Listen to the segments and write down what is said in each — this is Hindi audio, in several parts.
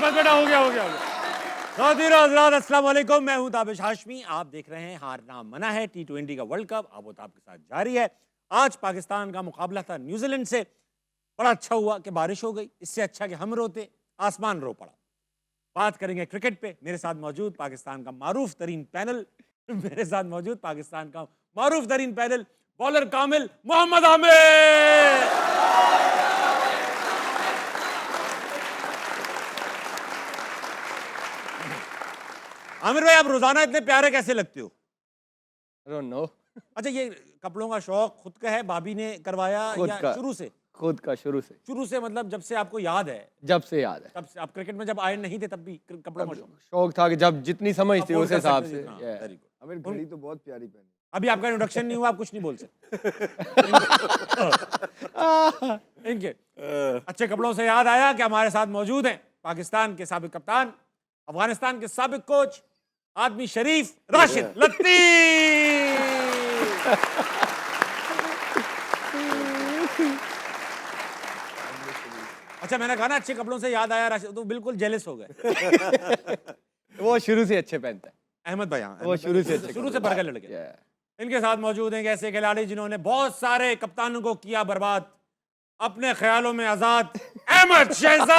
बस बेटा हो गया हो गया हो गया। ख़वातीन और हज़रात अस्सलाम वालेकुम, मैं हूं ताबिश हाशमी। आप देख रहे हैं हारना मना है T20 का वर्ल्ड कप आबोताब के साथ जारी है। आज पाकिस्तान का मुकाबला था न्यूजीलैंड से। बड़ा अच्छा हुआ कि बारिश हो गई, इससे अच्छा कि हम रोते आसमान रो पड़ा। बात करेंगे क्रिकेट पे। मेरे साथ मौजूद पाकिस्तान का मारूफ तरीन पैनल मेरे साथ मौजूद पाकिस्तान का मारूफ तरीन पैनल बॉलर कामिल मोहम्मद आमिर। आमिर भाई, आप रोजाना इतने प्यारे कैसे लगते हो? I don't know. अच्छा, ये कपड़ों का शौक खुद का है, भाभी ने करवाया खुद या का। शुरू से? खुद का शुरू से। शुरू से मतलब जब से आपको याद है? जब से याद है। तब से? आप क्रिकेट में जब आए नहीं थे तब भी कपड़ों का शौक? शौक था कि जब जितनी समझ थी अफोर्ड उस कर हिसाब सकते से। थे। हाँ, Yeah. Very good. आमिर घड़ी तो बहुत प्यारी पहनी। अभी आपका इंट्रोडक्शन नहीं हुआ, आप कुछ नहीं बोल सकते। इनके अच्छे कपड़ों से याद आया कि हमारे साथ मौजूद हैं पाकिस्तान के साबिक कप्तान, अफगानिस्तान के साबिक कोच, आदमी शरीफ राशिद लत्ती। अच्छा, मैंने कहा ना अच्छे कपड़ों से याद आया राशिद, तो बिल्कुल जेलस हो गए। वो शुरू से अच्छे पहनता है। अहमद भाई, हाँ, वो शुरू से अच्छे शुरू से कपड़े बढ़ के लड़के। Yeah. इनके साथ मौजूद हैं ऐसे खिलाड़ी जिन्होंने बहुत सारे कप्तानों को किया बर्बाद, अपने ख्यालों में आजाद, अहमद शहजाद।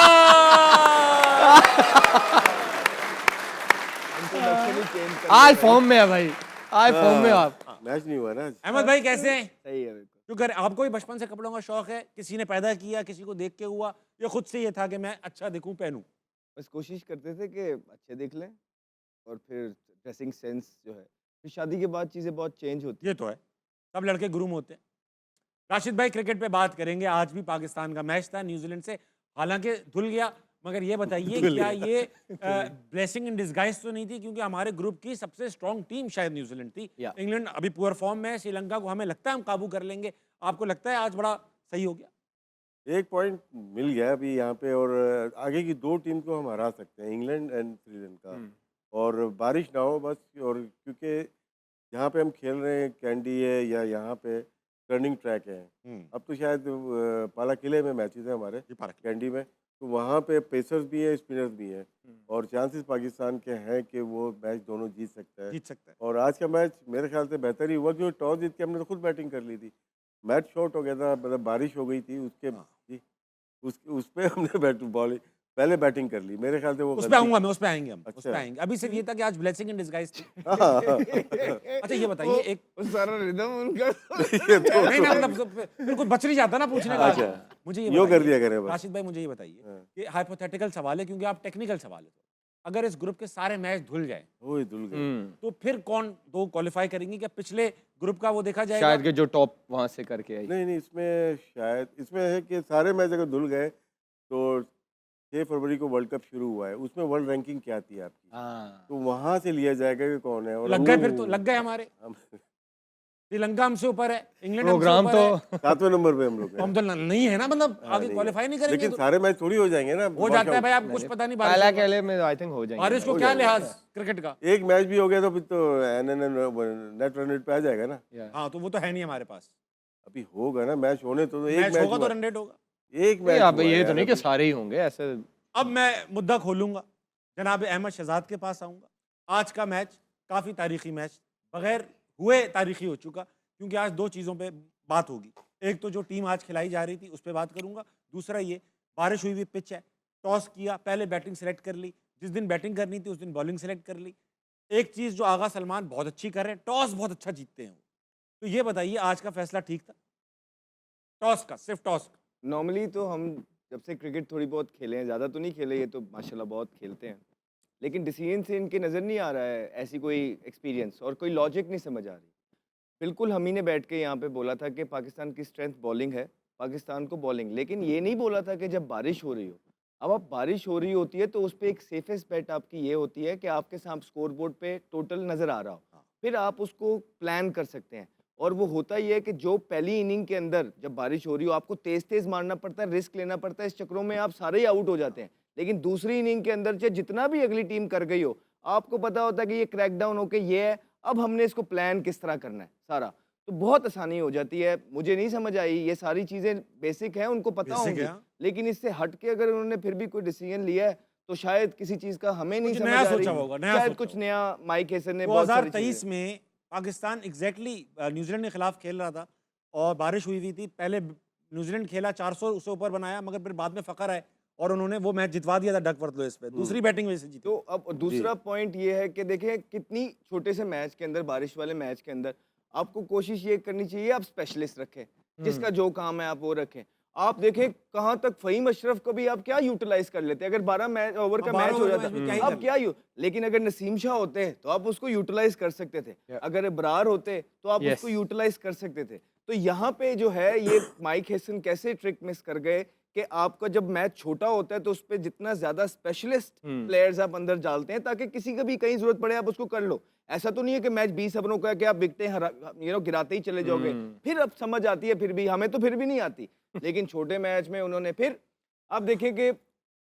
आज फॉर्म में है भाई, आज फॉर्म में हो आप। मैच नहीं हुआ ना आज। अहमद भाई कैसे हैं? सही है बिल्कुल। शुक्र है। आपको भी बचपन से कपड़ों का शौक है? किसी ने पैदा किया, किसी को देख के हुआ, या खुद से ये था कि मैं अच्छा दिखूं, पहनूं? बस कोशिश करते थे कि अच्छे दिख लें और फिर ड्रेसिंग सेंस जो है, फिर शादी के बाद चीज़ें बहुत चेंज होती ये तो है, सब लड़के गुरूम होते हैं। राशिद भाई, क्रिकेट पे बात करेंगे। आज भी पाकिस्तान का मैच था न्यूजीलैंड से, हालांकि धुल गया, मगर ये बताइए क्या ये ब्लेसिंग इन डिस्गाइज तो नहीं थी? क्योंकि हमारे ग्रुप की सबसे स्ट्रॉन्ग टीम शायद न्यूजीलैंड थी। इंग्लैंड अभी पुअर फॉर्म में है, श्रीलंका को हमें लगता है हम काबू कर लेंगे। आपको लगता है आज बड़ा सही हो गया? एक पॉइंट मिल गया अभी यहाँ पे, और आगे की दो टीम को हम हरा सकते हैं, इंग्लैंड एंड श्रीलंका। और बारिश ना हो बस, और क्योंकि यहाँ पे हम खेल रहे हैं कैंडी है या यहाँ पे टर्निंग ट्रैक है। अब तो शायद पाला किले में मैचेस हैं हमारे कैंडी में, तो वहाँ पे पेसर्स भी हैं, स्पिनर्स भी हैं, और चांसेस पाकिस्तान के हैं कि वो मैच दोनों जीत सकता है। और आज का मैच मेरे ख्याल से बेहतर ही हुआ, क्योंकि टॉस जीत के हमने तो खुद बैटिंग कर ली थी। मैच शॉर्ट हो गया था, मतलब बारिश हो गई थी उसके उस पे हमने पहले बैटिंग कर ली। मेरे ख्याल से वो उस पे आऊंगा मैं, उस पे आएंगे हम। अच्छा। उस पे आएंगे। अभी सिर्फ ये था कि आज ब्लेसिंग इन डिस्गाइज थी। हाँ। अच्छा, ये बताइए एक वो सारा रिदम उनका नहीं ना, मतलब बिल्कुल बच नहीं जाता ना पूछने का। अच्छा। मुझे ये यो कर बताइए, दिया करें बस। राशिद भाई मुझे ये बताइए कि हाइपोथेटिकल सवाल है, क्योंकि आप टेक्निकल सवाल है, अगर इस ग्रुप के सारे मैच धुल जाए वही धुल गए। तो फिर कौन दो क्वालिफाई करेंगे? क्या पिछले ग्रुप का वो देखा जाएगा? शायद के जो टॉप वहां से करके आई। नहीं, इसमें शायद इसमें है कि सारे मैच अगर धुल गए तो 6 फरवरी को वर्ल्ड कप शुरू हुआ है, उसमें वर्ल्ड रैंकिंग क्या थी आपकी, तो वहां से लिया जाएगा कि कौन है। और लग गए फिर तो, लग गए हमारे। श्रीलंका हमसे ऊपर है, इंग्लैंड हमसे प्रोग्राम ऊपर है। 7वें नंबर पे हम लोग हैं। हम तो नहीं है ना, मतलब आगे नहीं क्वालिफाई नहीं करेंगे लेकिन तो सारे मैच थोड़ी हो जाएंगे ना, हो जाता है भाई। आपको कुछ पता नहीं पहला बारिश केले में आई थिंक हो जाएंगे। बारिश को क्या लिहाज क्रिकेट का। एक मैच भी हो गया तो फिर तो नेट रन रेट पे आ जाएगा ना। हाँ, तो वो तो है नहीं हमारे पास। अभी होगा ना मैच, होने तो एक मैच मैच होगा तो हुआ। रन रेट होगा। एक मैच अब हुआ ये यार तो नहीं कि अभी। सारे ही होंगे ऐसे। अब मैं मुद्दा खोलूंगा, जनाब अहमद शहजाद के पास आऊंगा। आज का मैच काफ़ी तारीखी मैच, बगैर हुए तारीखी हो चुका, क्योंकि आज दो चीज़ों पे बात होगी। एक तो जो टीम आज खिलाई जा रही थी उस पर बात करूंगा, दूसरा ये बारिश हुई हुई पिच है, टॉस किया, पहले बैटिंग सेलेक्ट कर ली, जिस दिन बैटिंग करनी थी उस दिन बॉलिंग सेलेक्ट कर ली। एक चीज़ जो आगा सलमान बहुत अच्छी कर रहे हैं, टॉस बहुत अच्छा जीतते हैं। तो ये बताइए आज का फैसला ठीक था टॉस का? सिर्फ टॉस का? नॉर्मली तो हम जब से क्रिकेट थोड़ी बहुत खेले हैं, ज़्यादा तो नहीं खेले, ये तो माशाल्लाह बहुत खेलते हैं, लेकिन डिसीजन से इनके नज़र नहीं आ रहा है ऐसी कोई एक्सपीरियंस, और कोई लॉजिक नहीं समझ आ रही। बिल्कुल हम ही ने बैठ के यहाँ पे बोला था कि पाकिस्तान की स्ट्रेंथ बॉलिंग है, पाकिस्तान को बॉलिंग, लेकिन ये नहीं बोला था कि जब बारिश हो रही हो। अब आप बारिश हो रही होती है तो उस पर एक सेफेस्ट बेट आपकी ये होती है कि आपके साथ स्कोर बोर्ड पे टोटल नज़र आ रहा हो, फिर आप उसको प्लान कर सकते हैं। और वो होता ही है कि जो पहली इनिंग के अंदर जब बारिश हो रही हो आपको तेज़ तेज़ मारना पड़ता है, रिस्क लेना पड़ता है, इस चक्रों में आप सारे ही आउट हो जाते हैं। लेकिन दूसरी इनिंग के अंदर चाहे जितना भी अगली टीम कर गई हो, आपको पता होता है कि ये क्रैकडाउन होके ये है, अब हमने इसको प्लान किस तरह करना है सारा, तो बहुत आसानी हो जाती है। मुझे नहीं समझ आई, ये सारी चीज़ें बेसिक हैं, उनको पता Basic होंगी, है, हाँ। लेकिन इससे हट के अगर उन्होंने फिर भी कोई डिसीजन लिया है तो शायद किसी चीज का हमें नहीं कुछ समझ नया आ रही, सोचा होगा, नया शायद सोचा कुछ होगा। नया माइक हेसन ने बहुत सारी 2023 चीजें में पाकिस्तान एग्जैक्टली न्यूजीलैंड के खिलाफ खेल रहा था और बारिश हुई हुई थी। पहले न्यूजीलैंड खेला 400 उससे ऊपर बनाया, मगर फिर बाद में फकर आए और उन्होंने वो मैच जितवा दिया था डकवर्थ लुइस पे। दूसरी बैटिंग में से जीती। तो अब दूसरा पॉइंट ये है कि देखें कितनी छोटे से मैच के अंदर, बारिश वाले मैच के अंदर आपको कोशिश ये करनी चाहिए आप स्पेशलिस्ट रखें, जिसका जो काम है आप वो रखें। आप देखें कहाँ तक फ़हीम अशरफ को भी आप क्या यूटिलाइज कर लेते हैं, अगर 12 मैच ओवर का अब 12 मैच हो ओवर जाता मैच में क्या ही आप कर क्या यू, लेकिन अगर नसीम शाह होते तो आप उसको यूटिलाइज कर सकते थे, अगर इब्रार होते तो आप Yes. उसको यूटिलाइज कर सकते थे। तो यहाँ पे जो है ये माइक हेसन कैसे ट्रिक मिस कर गए कि आपका जब मैच छोटा होता है तो उस पर जितना ज्यादा स्पेशलिस्ट प्लेयर्स आप अंदर डालते हैं ताकि किसी का भी कहीं जरूरत पड़े आप उसको कर लो। ऐसा तो नहीं है कि मैच 20 ओवरों का है कि आप विकटें गिराते ही चले जाओगे, फिर अब समझ आती है, फिर भी हमें तो फिर भी नहीं आती। लेकिन छोटे मैच में उन्होंने फिर, आप देखें कि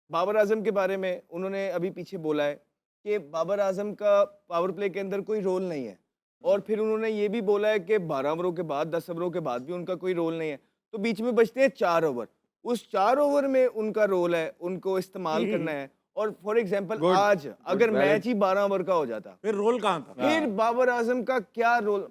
बाबर आजम के बारे में उन्होंने अभी पीछे बोला है कि बाबर आजम का पावर प्ले के अंदर कोई रोल नहीं है, और फिर उन्होंने ये भी बोला है कि 12 ओवरों के बाद 10 ओवरों के बाद भी उनका कोई रोल नहीं है। तो बीच में बचते हैं 4 ओवर, उस 4 ओवर में उनका रोल है, उनको इस्तेमाल करना है। और फॉर एग्जांपल Good, आज अगर valid. मैच ही 12 ओवर का हो जाता फिर रोल कहाँ था? फिर बाबर आजम का क्या रोल।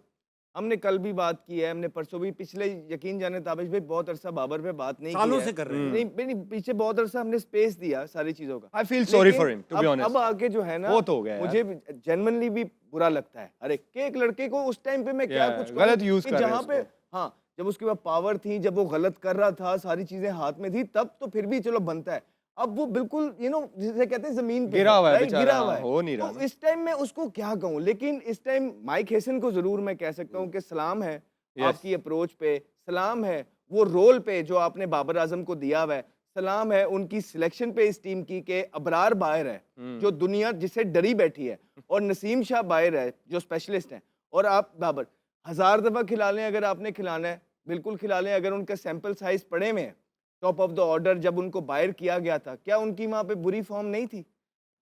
हमने कल भी बात की है, हमने परसों भी, पिछले यकीन जाने ताबिश भाई बहुत अरसा बाबर पे बात नहीं की सालों है। से कर रहे हैं। नहीं, पीछे बहुत अरसा हमने स्पेस दिया सारी चीजों का। I feel sorry लेकिन for him, to be honest. अब आके जो है ना, बहुत हो गया यार। मुझे जेन्युइनली भी बुरा लगता है। अरे कि एक लड़के को उस टाइम पे मैं क्या Yeah, कुछ गलत कहूं use कि कर रहे हैं जहाँ पे, उसको। हाँ, जब उसके पास पावर थी, जब वो गलत कर रहा था, सारी चीजें हाथ में थी, तब तो फिर भी चलो बनता है। अब वो बिल्कुल जिसे कहते हैं जमीन पे गिरा हुआ है right? बेचारा, गिरा हुआ है। हो नहीं रहा तो ना। इस टाइम में उसको क्या कहूं, लेकिन इस टाइम माइक हेसन को जरूर मैं कह सकता हूं कि सलाम है आपकी अप्रोच पे, सलाम है वो रोल पे जो आपने बाबर आजम को दिया हुआ है, सलाम है उनकी सिलेक्शन पे इस टीम की कि अबरार बाहर है जो दुनिया जिससे डरी बैठी है, और नसीम शाह बाहर है जो स्पेशलिस्ट हैं, और आप बाबर 1000 दफा खिला लें, अगर आपने खिलाना है बिल्कुल खिला लें। अगर उनका सैंपल साइज पड़े में है, टॉप ऑफ द ऑर्डर जब उनको बाहर किया गया था, क्या उनकी वहां पे बुरी फॉर्म नहीं थी?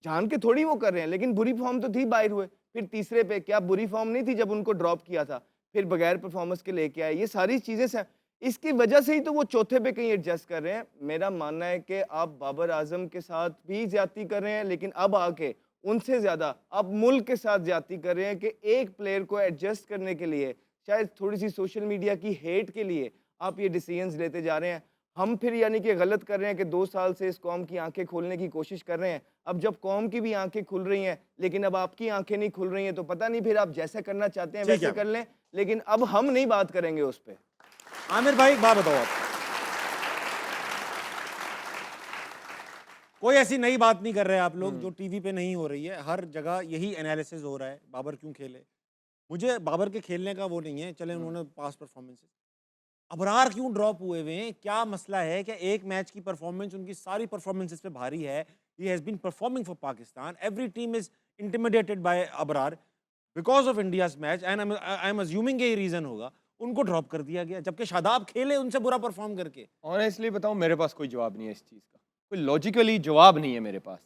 जान के थोड़ी वो कर रहे हैं, लेकिन बुरी फॉर्म तो थी, बाहर हुए। फिर तीसरे पे क्या बुरी फॉर्म नहीं थी जब उनको ड्रॉप किया था, फिर बगैर परफॉर्मेंस के लेके आए। ये सारी चीजें इसकी वजह से ही तो वो चौथे पे कहीं एडजस्ट कर रहे हैं। मेरा मानना है कि आप बाबर आजम के साथ भी ज्यादती कर रहे हैं, लेकिन अब आके उनसे ज्यादा आप मुल्क के साथ ज्यादती कर रहे हैं कि एक प्लेयर को एडजस्ट करने के लिए, शायद थोड़ी सी सोशल मीडिया की हेट के लिए आप ये डिसीजंस लेते जा रहे हैं। हम फिर यानी कि गलत कर रहे हैं कि 2 साल से इस कौम की आंखें खोलने की कोशिश कर रहे हैं। अब जब कौम की भी आंखें खुल रही हैं, लेकिन अब आपकी आंखें नहीं खुल रही हैं, तो पता नहीं फिर आप जैसा करना चाहते हैं ठीक वैसे है। कर लें, लेकिन अब हम नहीं बात करेंगे उस पर। आमिर भाई एक बात बताओ आप, कोई ऐसी नई बात नहीं कर रहे आप लोग जो टीवी पे नहीं हो रही है, हर जगह यही एनालिसिस हो रहा है बाबर क्यों खेले। मुझे बाबर के खेलने का वो नहीं है, चले उन्होंने पास परफॉर्मेंसेस, अबरार क्यों ड्रॉप हुए हुए हैं, क्या मसला है? क्या एक मैच की परफॉर्मेंस उनकी सारी परफॉर्मेंसेस पे भारी है? He has been performing for Pakistan, every team is intimidated by Abrar because of India's match, and I am assuming ये रीजन होगा उनको ड्रॉप कर दिया गया, जबकि शादाब खेले उनसे बुरा परफॉर्म करके। ऑनेस्टली बताऊं, मेरे पास कोई जवाब नहीं है इस चीज़ का, कोई लॉजिकली जवाब नहीं है मेरे पास,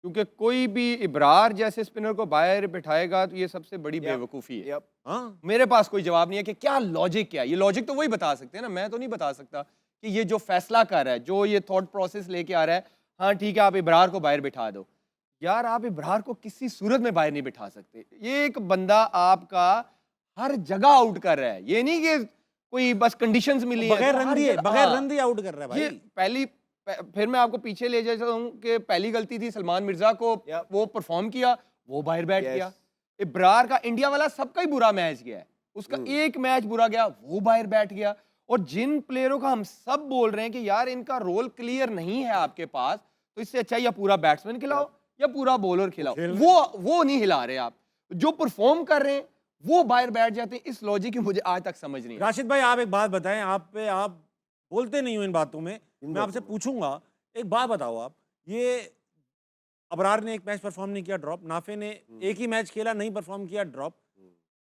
क्योंकि कोई भी इब्रार जैसे स्पिनर को बाहर बिठाएगा तो ये सबसे बड़ी बेवकूफ़ी है। हाँ, मेरे पास कोई जवाब नहीं है कि क्या लॉजिक क्या है। ये लॉजिक तो वही बता सकते हैं ना, मैं तो नहीं बता सकता कि ये जो फैसला कर रहा है, जो ये थॉट प्रोसेस लेके आ रहा है, हाँ ठीक है आप इब्रार को बाहर बिठा दो। यार आप इब्रार को किसी सूरत में बाहर नहीं बिठा सकते। ये एक बंदा आपका हर जगह आउट कर रहा है, ये नहीं कि कोई बस कंडीशंस मिली है बगैर तो हर रन दिए, जगह- बगैर हाँ। रन दिए आउट कर रहा है ये भाई। फिर मैं आपको पीछे ले जाता हूँ कि पहली गलती थी सलमान मिर्जा को, Yep. वो परफॉर्म किया, वो बाहर बैठ Yes. गया। इब्रार का इंडिया वाला सबका ही बुरा मैच गया है, उसका एक मैच बुरा गया, वो बाहर बैठ गया। और जिन प्लेयरों का हम सब बोल रहे हैं कि यार इनका रोल क्लियर नहीं है आपके पास, तो इससे अच्छा या पूरा बैट्समैन खिलाओ या पूरा बॉलर खिलाओ, वो नहीं हिला रहे आप। जो परफॉर्म कर रहे हैं वो बाहर बैठ जाते हैं। इस लॉजिक की मुझे आज तक समझ नहीं आई। राशिद भाई आप एक बात बताएं, आप बोलते नहीं हो इन बातों में, मैं आपसे पूछूंगा, एक बात बताओ आप, ये अबरार ने एक मैच परफॉर्म नहीं किया ड्रॉप, नाफे ने एक ही मैच खेला नहीं परफॉर्म किया ड्रॉप,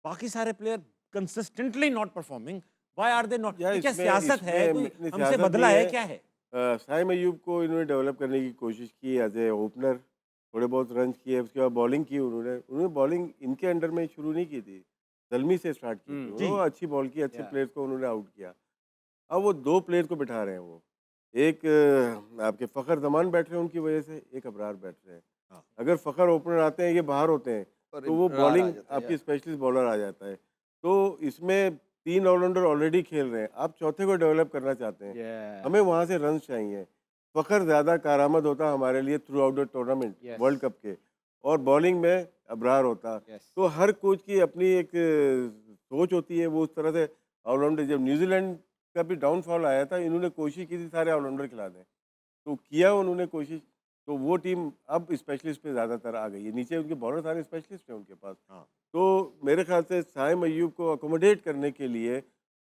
बाकी सारे player consistently not performing, why are they not? यार क्या इसमें- सियासत है, इसमें कोई इतनी हमसे सियासत बदला नहीं है, है। क्या है? साइम अयूब को इन्होंने डेवलप करने की कोशिश की एज ए ओपनर, थोड़े बहुत रन किए, उसके बाद बॉलिंग की उन्होंने बॉलिंग इनके अंडर में शुरू नहीं की थी, दलमी से स्टार्ट की थी। जी। वो अच्छी बॉल की, अच्छे प्लेयर्स को उन्होंने आउट किया। अब वो 2 प्लेयर को बिठा रहे हैं वो, एक आपके फ़खर जमान बैठ रहे हैं उनकी वजह से, एक अबरार बैठ रहे हैं। हाँ। अगर फ़खर ओपनर आते हैं, ये बाहर होते हैं, और तो वो इब्रार आ बॉलिंग जाता है, आपकी स्पेशलिस्ट बॉलर आ जाता है। तो इसमें 3 ऑलराउंडर ऑलरेडी खेल रहे हैं, आप चौथे को डेवलप करना चाहते हैं। Yeah. हमें वहाँ से रन्स चाहिए। फ़खर ज़्यादा कारआमद होता हमारे लिए through out the tournament Yes. World cup के, और बॉलिंग में अबरार होता। Yes. तो हर कोच की अपनी एक सोच होती है, वो उस तरह से ऑलराउंडर। जब न्यूजीलैंड का भी डाउनफॉल आया था, इन्होंने कोशिश की थी सारे ऑलराउंडर खिला दें, तो किया उन्होंने कोशिश, तो वो टीम अब स्पेशलिस्ट पे ज़्यादातर आ गई है। नीचे उनके बॉलर सारे स्पेशलिस्ट हैं उनके पास। हाँ। तो मेरे ख्याल से साइम अय्यूब को अकोमोडेट करने के लिए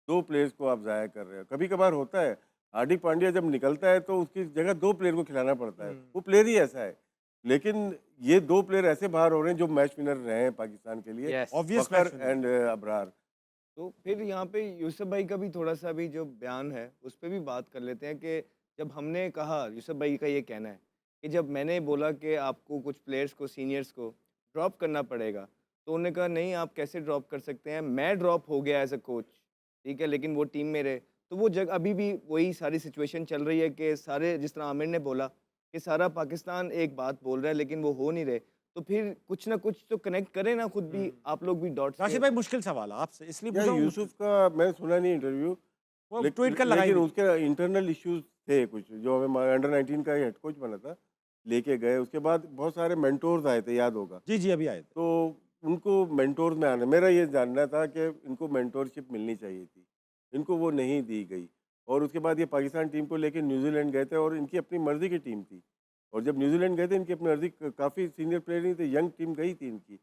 2 प्लेयर्स को आप ज़ाया कर रहे हो। कभी कभार होता है, हार्दिक पांड्या जब निकलता है तो उसकी जगह 2 प्लेयर को खिलाना पड़ता है, वो प्लेयर ही ऐसा है। लेकिन ये 2 प्लेयर ऐसे बाहर हो रहे हैं जो मैच विनर रहे हैं पाकिस्तान के लिए, Yes. Obvious Fakhar and Abrar. तो फिर यहाँ पे यूसुफ भाई का भी थोड़ा सा भी जो बयान है उस पर भी बात कर लेते हैं कि जब हमने कहा, यूसुफ भाई का ये कहना है कि जब मैंने बोला कि आपको कुछ प्लेयर्स को, सीनियर्स को ड्रॉप करना पड़ेगा, तो उन्होंने कहा नहीं, आप कैसे ड्रॉप कर सकते हैं, मैं ड्रॉप हो गया एज अ कोच, ठीक है, लेकिन वो टीम में रहे। तो वो जगह अभी भी वही सारी सिचुएशन चल रही है कि सारे, जिस तरह आमिर ने बोला कि सारा पाकिस्तान एक बात बोल रहा है लेकिन वो हो नहीं रहे, तो फिर कुछ ना कुछ तो कनेक्ट करें ना, खुद भी आप लोग भी डॉट्स राशिद भाई मुश्किल सवाल है आपसे, इसलिए या पूछा हूँ, यूसुफ का मैंने सुना नहीं इंटरव्यू, वो ट्वीट कर लगाई लेकिन थी। उसके इंटरनल इश्यूज थे कुछ, जो हमें अंडर 19 का हेड कोच बना था, लेके गए। उसके बाद बहुत सारे मेंटोर्स आए थे, याद होगा, जी जी, अभी आए थे। तो उनको मेंटोर्स में आना, मेरा ये जानना था कि इनको मेंटोरशिप मिलनी चाहिए थी, इनको वो नहीं दी गई। और उसके बाद ये पाकिस्तान टीम को लेके न्यूजीलैंड गए थे, और इनकी अपनी मर्जी की टीम थी, और जब न्यूजीलैंड गए थे इनकी अपनी मर्जी, काफ़ी सीनियर प्लेयर नहीं थे, यंग टीम गई थी इनकी,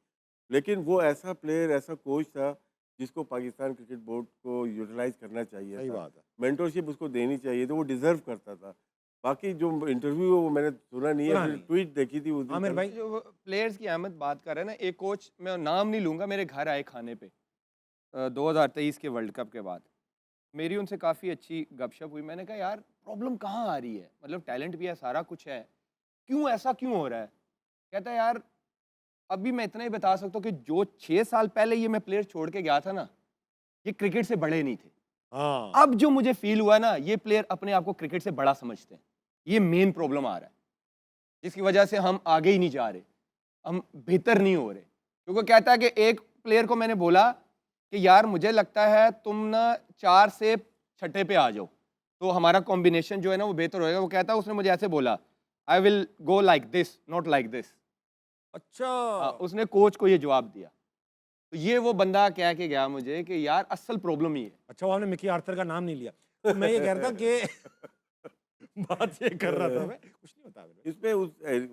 लेकिन वो ऐसा प्लेयर, ऐसा कोच था जिसको पाकिस्तान क्रिकेट बोर्ड को यूटिलाइज करना चाहिए सही था, बात है। मेंटोरशिप उसको देनी चाहिए, तो वो डिजर्व करता था। बाकी जो इंटरव्यू है वो मैंने सुना नहीं है, सुना फिर नहीं। ट्वीट देखी थी उस दिन आमिर कल। भाई, जो प्लेयर्स की अहमद बात कर रहे हैं ना, एक कोच, मैं नाम नहीं लूंगा, मेरे घर आए खाने पे 2023 के वर्ल्ड कप के बाद, मेरी उनसे काफ़ी अच्छी गपशप हुई। मैंने कहा यार प्रॉब्लम कहाँ आ रही है, मतलब टैलेंट भी है, सारा कुछ है, क्यों ऐसा क्यों हो रहा है? कहता है यार अभी मैं इतना ही बता सकता हूँ कि जो 6 साल पहले ये मैं प्लेयर छोड़ के गया था ना, ये क्रिकेट से बड़े नहीं थे। हाँ, अब जो मुझे फील हुआ ना, ये प्लेयर अपने आप को क्रिकेट से बड़ा समझते हैं। ये मेन प्रॉब्लम आ रहा है, जिसकी वजह से हम आगे ही नहीं जा रहे, हम बेहतर नहीं हो रहे। क्योंकि कहता है कि एक प्लेयर को मैंने बोला कि यार मुझे लगता है तुम ना 4 से छठे पे आ जाओ, तो हमारा कॉम्बिनेशन जो है ना वो बेहतर होएगा। वो कहता है उसने मुझे ऐसे बोला, I will go like this not like this. अच्छा, उसने कोच को ये जवाब दिया। तो ये वो बंदा कह के गया मुझे कि यार असल प्रॉब्लम ही है। अच्छा, वो आपने मिकी आर्थर का नाम नहीं लिया, तो मैं ये कह रहा था कि बात ये कर रहा था मैं, कुछ नहीं होता आमिर भाई। इसमें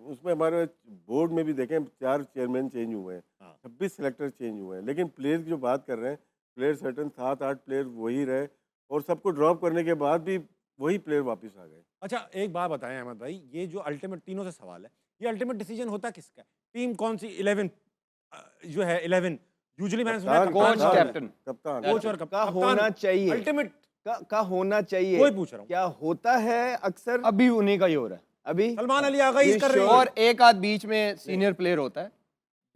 उसमें हमारे बोर्ड में भी देखें 4 चेयरमैन चेंज हुए हैं, हाँ। 26 सेलेक्टर चेंज हुए हैं, लेकिन प्लेयर की जो बात कर रहे हैं, प्लेयर सर्टन 7-8 प्लेयर वही रहे, और सबको ड्रॉप करने के बाद भी वही प्लेयर वापस आ गए। अच्छा, एक बात बताएं अहमद भाई, ये जो अल्टीमेट, तीनों से सवाल है, ये अल्टीमेट डिसीजन होता किसका है? टीम कौन सी 11 जो है 11 यूजुअली मैंने सुना है कप्तान, कोच, कप्तान, कैप्टन। कप्तान कोच और का कप्तान होना चाहिए, अल्टीमेट, का होना चाहिए। वही पूछ रहा हूँ। क्या होता है अक्सर अभी उन्हीं का ही हो रहा है। अभी सलमान अली आगा You इस कर रहे sure? हैं। और एक आध बीच में सीनियर प्लेयर होता है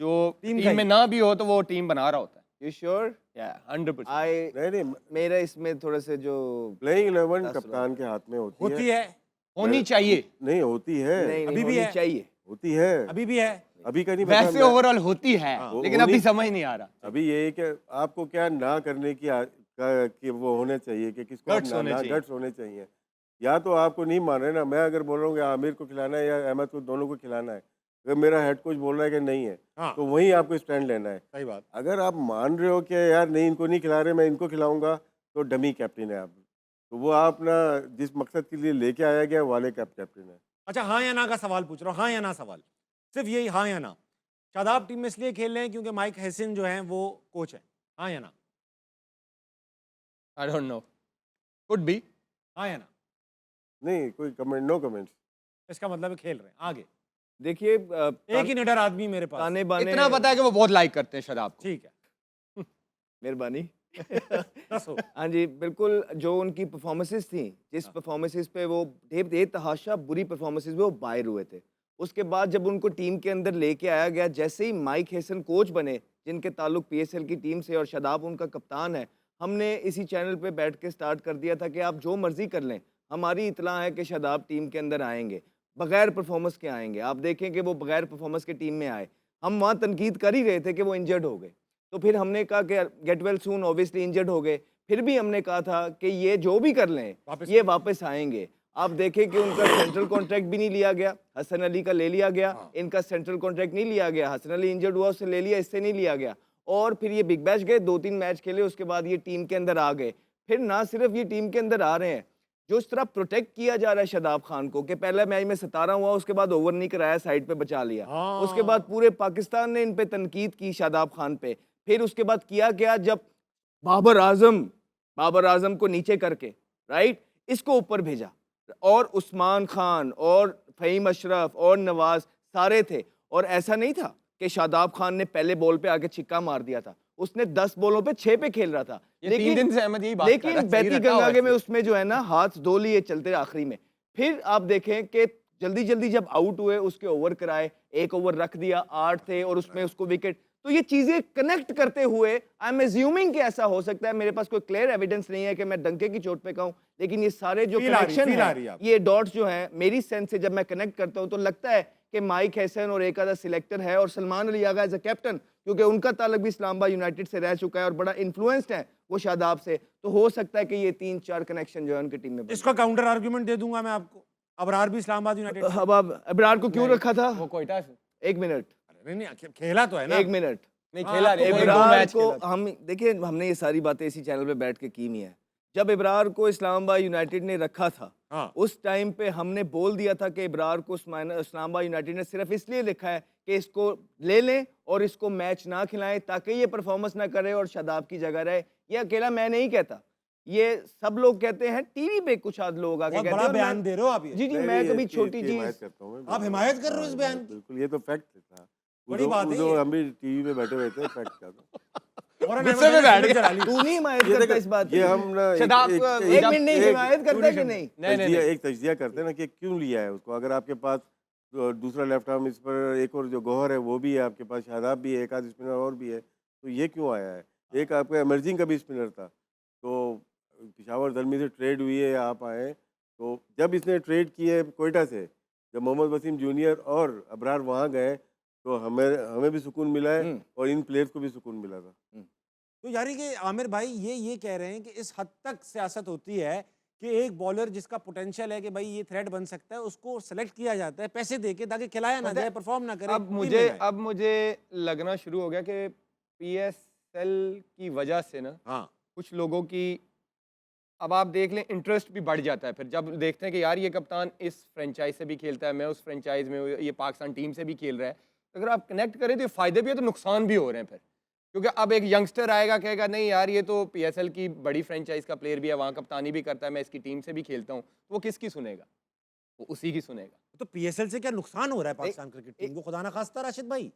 जो टीम का टीम ही। में ना भी हो तो वो टीम बना रहा होता है। You sure? 100%। आई नहीं, मेरा इसमें थोड़े से जो प्लेइंग 11 दस कप्तान के हाथ में होती होती है। है, होनी चाहिए, नहीं होती है, नहीं अभी भी होनी है। चाहिए। होती है, अभी भी है। अभी का नहीं पता। वैसे ओवरऑल होती है, हाँ। लेकिन वो अभी नहीं- समझ नहीं आ रहा। अभी ये है कि आपको क्या ना करने की कि वो होने चाहिए कि किसको Guts होने चाहिए। गट्स होने चाहिए। या तो आपको नहीं मान रहे ना, मैं अगर बोल रहा हूँ कि आमिर को खिलाना है या अहमद को, दोनों को खिलाना है, अगर मेरा हेड कोच बोल रहा है कि नहीं है, हाँ, तो वहीं आपको स्टैंड लेना है। सही बात। अगर आप मान रहे हो कि यार नहीं, इनको नहीं खिला रहे, मैं इनको खिलाऊंगा, तो डमी कैप्टन है आप। तो वो आप ना जिस मकसद के लिए लेके आया गया वाले कैप्टन है। अच्छा, हाँ या ना का सवाल पूछ रहा हूँ, हाँ या ना सवाल, सिर्फ यही हाँ या ना। शादाब टीम में इसलिए खेल रहे हैं क्योंकि माइक हैसिन जो है वो कोच है, हाँ या ना? I don't know, could be. हाँ या ना? नहीं, कोई कमेंट, नो कमेंट्स। इसका मतलब है खेल रहे हैं आगे। देखिए एक ही निडर आदमी मेरे पास, ताने बाने इतना पता है कि वो बहुत लाइक करते हैं शराब को। ठीक है। मेहरबानी। दसो। हाँ जी, बिल्कुल। जो उनकी परफॉर्मेंसेस थी, जिस परफॉर्मेंसेस पे वो बेतहाशा बुरी परफॉर्मेंसेस में वो बाहर हुए थे, उसके बाद जब उनको टीम के अंदर लेके आया गया, जैसे ही माइक हैसन कोच बने, जिनके ताल्लुक पीएसएल की टीम से, और शादाब उनका कप्तान है, हमने इसी चैनल पे बैठ के स्टार्ट कर दिया था कि आप जो मर्जी कर लें, हमारी इतला है कि शादाब टीम के अंदर आएंगे, बगैर परफॉर्मेंस के आएंगे। आप देखें कि वो बगैर परफॉर्मेंस के टीम में आए। हम वहाँ तनकीद कर ही रहे थे कि वो इंजर्ड हो गए, तो फिर हमने कहा कि get well soon, obviously injured हो गए। फिर भी हमने कहा था कि ये जो भी कर लें ये वापस आएंगे। आप देखें कि उनका सेंट्रल कॉन्ट्रैक्ट भी नहीं लिया गया, हसन अली का ले लिया गया, इनका सेंट्रल कॉन्ट्रैक्ट नहीं लिया गया। हसन अली इंजर्ड हुआ, उससे ले लिया, इससे नहीं लिया गया। और फिर ये बिग बैश गए, 2-3 मैच खेले, उसके बाद ये टीम के अंदर आ गए। फिर ना सिर्फ ये टीम के अंदर आ रहे हैं, जो इस तरह प्रोटेक्ट किया जा रहा है शादाब खान को कि पहले मैच में 17 हुआ, उसके बाद ओवर नहीं कराया, साइड पे बचा लिया। उसके बाद पूरे पाकिस्तान ने इन पे तनकीद की शादाब खान पे। फिर उसके बाद किया क्या, जब बाबर आजम को नीचे करके राइट इसको ऊपर भेजा, और उस्मान खान और फ़हीम अशरफ और नवाज सारे थे। और ऐसा नहीं था कि शादाब खान ने पहले बॉल पे आके छिक्का मार दिया था, उसने 10 बॉलों पे 6 पे खेल रहा था। ये 3 दिन से अहमद यही बात कर रहा है, लेकिन सही बैती रखा हुआ गंगा है के में इसने। उसमें जो है ना हाथ धो लिए चलते आखिरी में। फिर आप देखें कि जल्दी जल्दी जब आउट हुए उसके ओवर कराए, एक ओवर रख दिया, 8 थे और उसमें उसको विकेट। तो ये चीजें कनेक्ट करते हुए आई एम एज्यूमिंग कि ऐसा हो सकता है। मेरे पास कोई क्लियर एविडेंस नहीं है कि मैं डंके की चोट पे कहूं, लेकिन ये सारे जो फील आ रही कनेक्शन है है, आपको। ये डॉट्स जो हैं, मेरी सेंस से जब मैं कनेक्ट करता हूं तो लगता है कि माइक हैसन और एक आधा सिलेक्टर है और Salman Ali Agha as a captain, क्योंकि उनका ताल्लुक भी इस्लामाबाद यूनाइटेड से रह चुका है और बड़ा इन्फ्लुएंस्ड है वो शादाब से। तो हो सकता है कि ये 3-4 कनेक्शन जो है उनकी टीम में बने। इसका काउंटर आर्गुमेंट दे दूंगा मैं आपको। अबरार भी इस्लामाबाद यूनाइटेड से- अब आप अबरार को क्यों रखा था? वो कोयटा से एक मिनट, नहीं नहीं, खेला तो है ना। 1 मिनट। नहीं हाँ, खेला तो नहीं, एक दो इब्रार मैच को खेला था। हम देखिए, हमने ये सारी बातें इसी चैनल पे बैठ के की हुई हैं। जब इब्रार को इस्लामाबाद यूनाइटेड ने रखा था, हाँ। उस टाइम पे हमने बोल दिया था कि इब्रार को इस्लामाबाद यूनाइटेड ने सिर्फ इसलिए लिखा है कि इसको ले लें और इसको मैच ना खिलाएं ताकि ये परफॉर्मेंस ना करे और शादाब की जगह रहे। ये अकेला मैं नहीं कहता, ये सब लोग कहते हैं, टीवी पे कुछ आध लोग आके बहुत कहते बड़ा हैं। और बयान मैं- दे रहे हो आप ये। जी जी, नहीं, मैं नहीं, कभी इसकी- छोटी इसकी चीज हिमायत करता हूं मैं, आप बिल्कुल। हिमायत कर रहे हो इस हाँ, बयान की? बिल्कुल, ये तो फैक्ट था। बड़ी बात है उधर ये। हम भी टीवी पे बैठे हुए थे, फैक्ट था। फौरन गुस्से अहमद में ने बैठ सिग्नेचर गया। डाली। तू नहीं हिमायत ये करता देखो, इस बात ये की? हम ना शादाब, एक मिनट नहीं, हिमायत करता है कि नहीं? नहीं नहीं नहीं। एक तजिया करते हैं ना कि क्यों लिया है उसको। अगर आपके पास दूसरा लेफ्ट आर्म इस पर एक और जो गौहर है वो भी है, आपके पास शादाब भी है, एक आध स्पिनर और भी है, तो ये क्यों आया है? एक आपका एमर्जिंग का भी स्पिनर था, तो पिशावर दलमी से ट्रेड हुई है, आप आए, तो जब इसने ट्रेड की है कोयटा से, जब मोहम्मद वसीम जूनियर और अबरार वहाँ गए, तो हमें भी सुकून मिला है और इन प्लेयर्स को भी सुकून मिला था। तो यानी कि आमिर भाई ये कह रहे हैं कि इस हद तक सियासत होती है कि एक बॉलर जिसका पोटेंशियल है कि भाई ये थ्रेट बन सकता है, उसको सेलेक्ट किया जाता है पैसे देके ताकि खिलाया ना पता है, जाए, परफॉर्म ना करे। अब टीम में मुझे जाए। अब मुझे लगना शुरू हो गया कि पीएसएल की वजह से ना हाँ, कुछ लोगों की, अब आप देख लें, इंटरेस्ट भी बढ़ जाता है फिर जब देखते हैं कि यार ये कप्तान इस फ्रेंचाइज से भी खेलता है, मैं उस फ्रेंचाइज में हूँ, ये पाकिस्तान टीम से भी खेल रहा है। तो अगर आप कनेक्ट करें तो ये फ़ायदे भी है तो नुकसान भी हो रहे हैं फिर, क्योंकि अब एक यंगस्टर आएगा कहेगा नहीं यार ये तो पीएसएल की बड़ी फ्रेंचाइज का प्लेयर भी है, वहाँ कप्तानी भी करता है, मैं इसकी टीम से भी खेलता हूँ, तो वो किसकी सुनेगा? वो उसी की सुनेगा। तो पीएसएल से क्या नुकसान हो रहा है पाकिस्तान क्रिकेट टीम को? खुदा ना खास्ता राशिद भाई,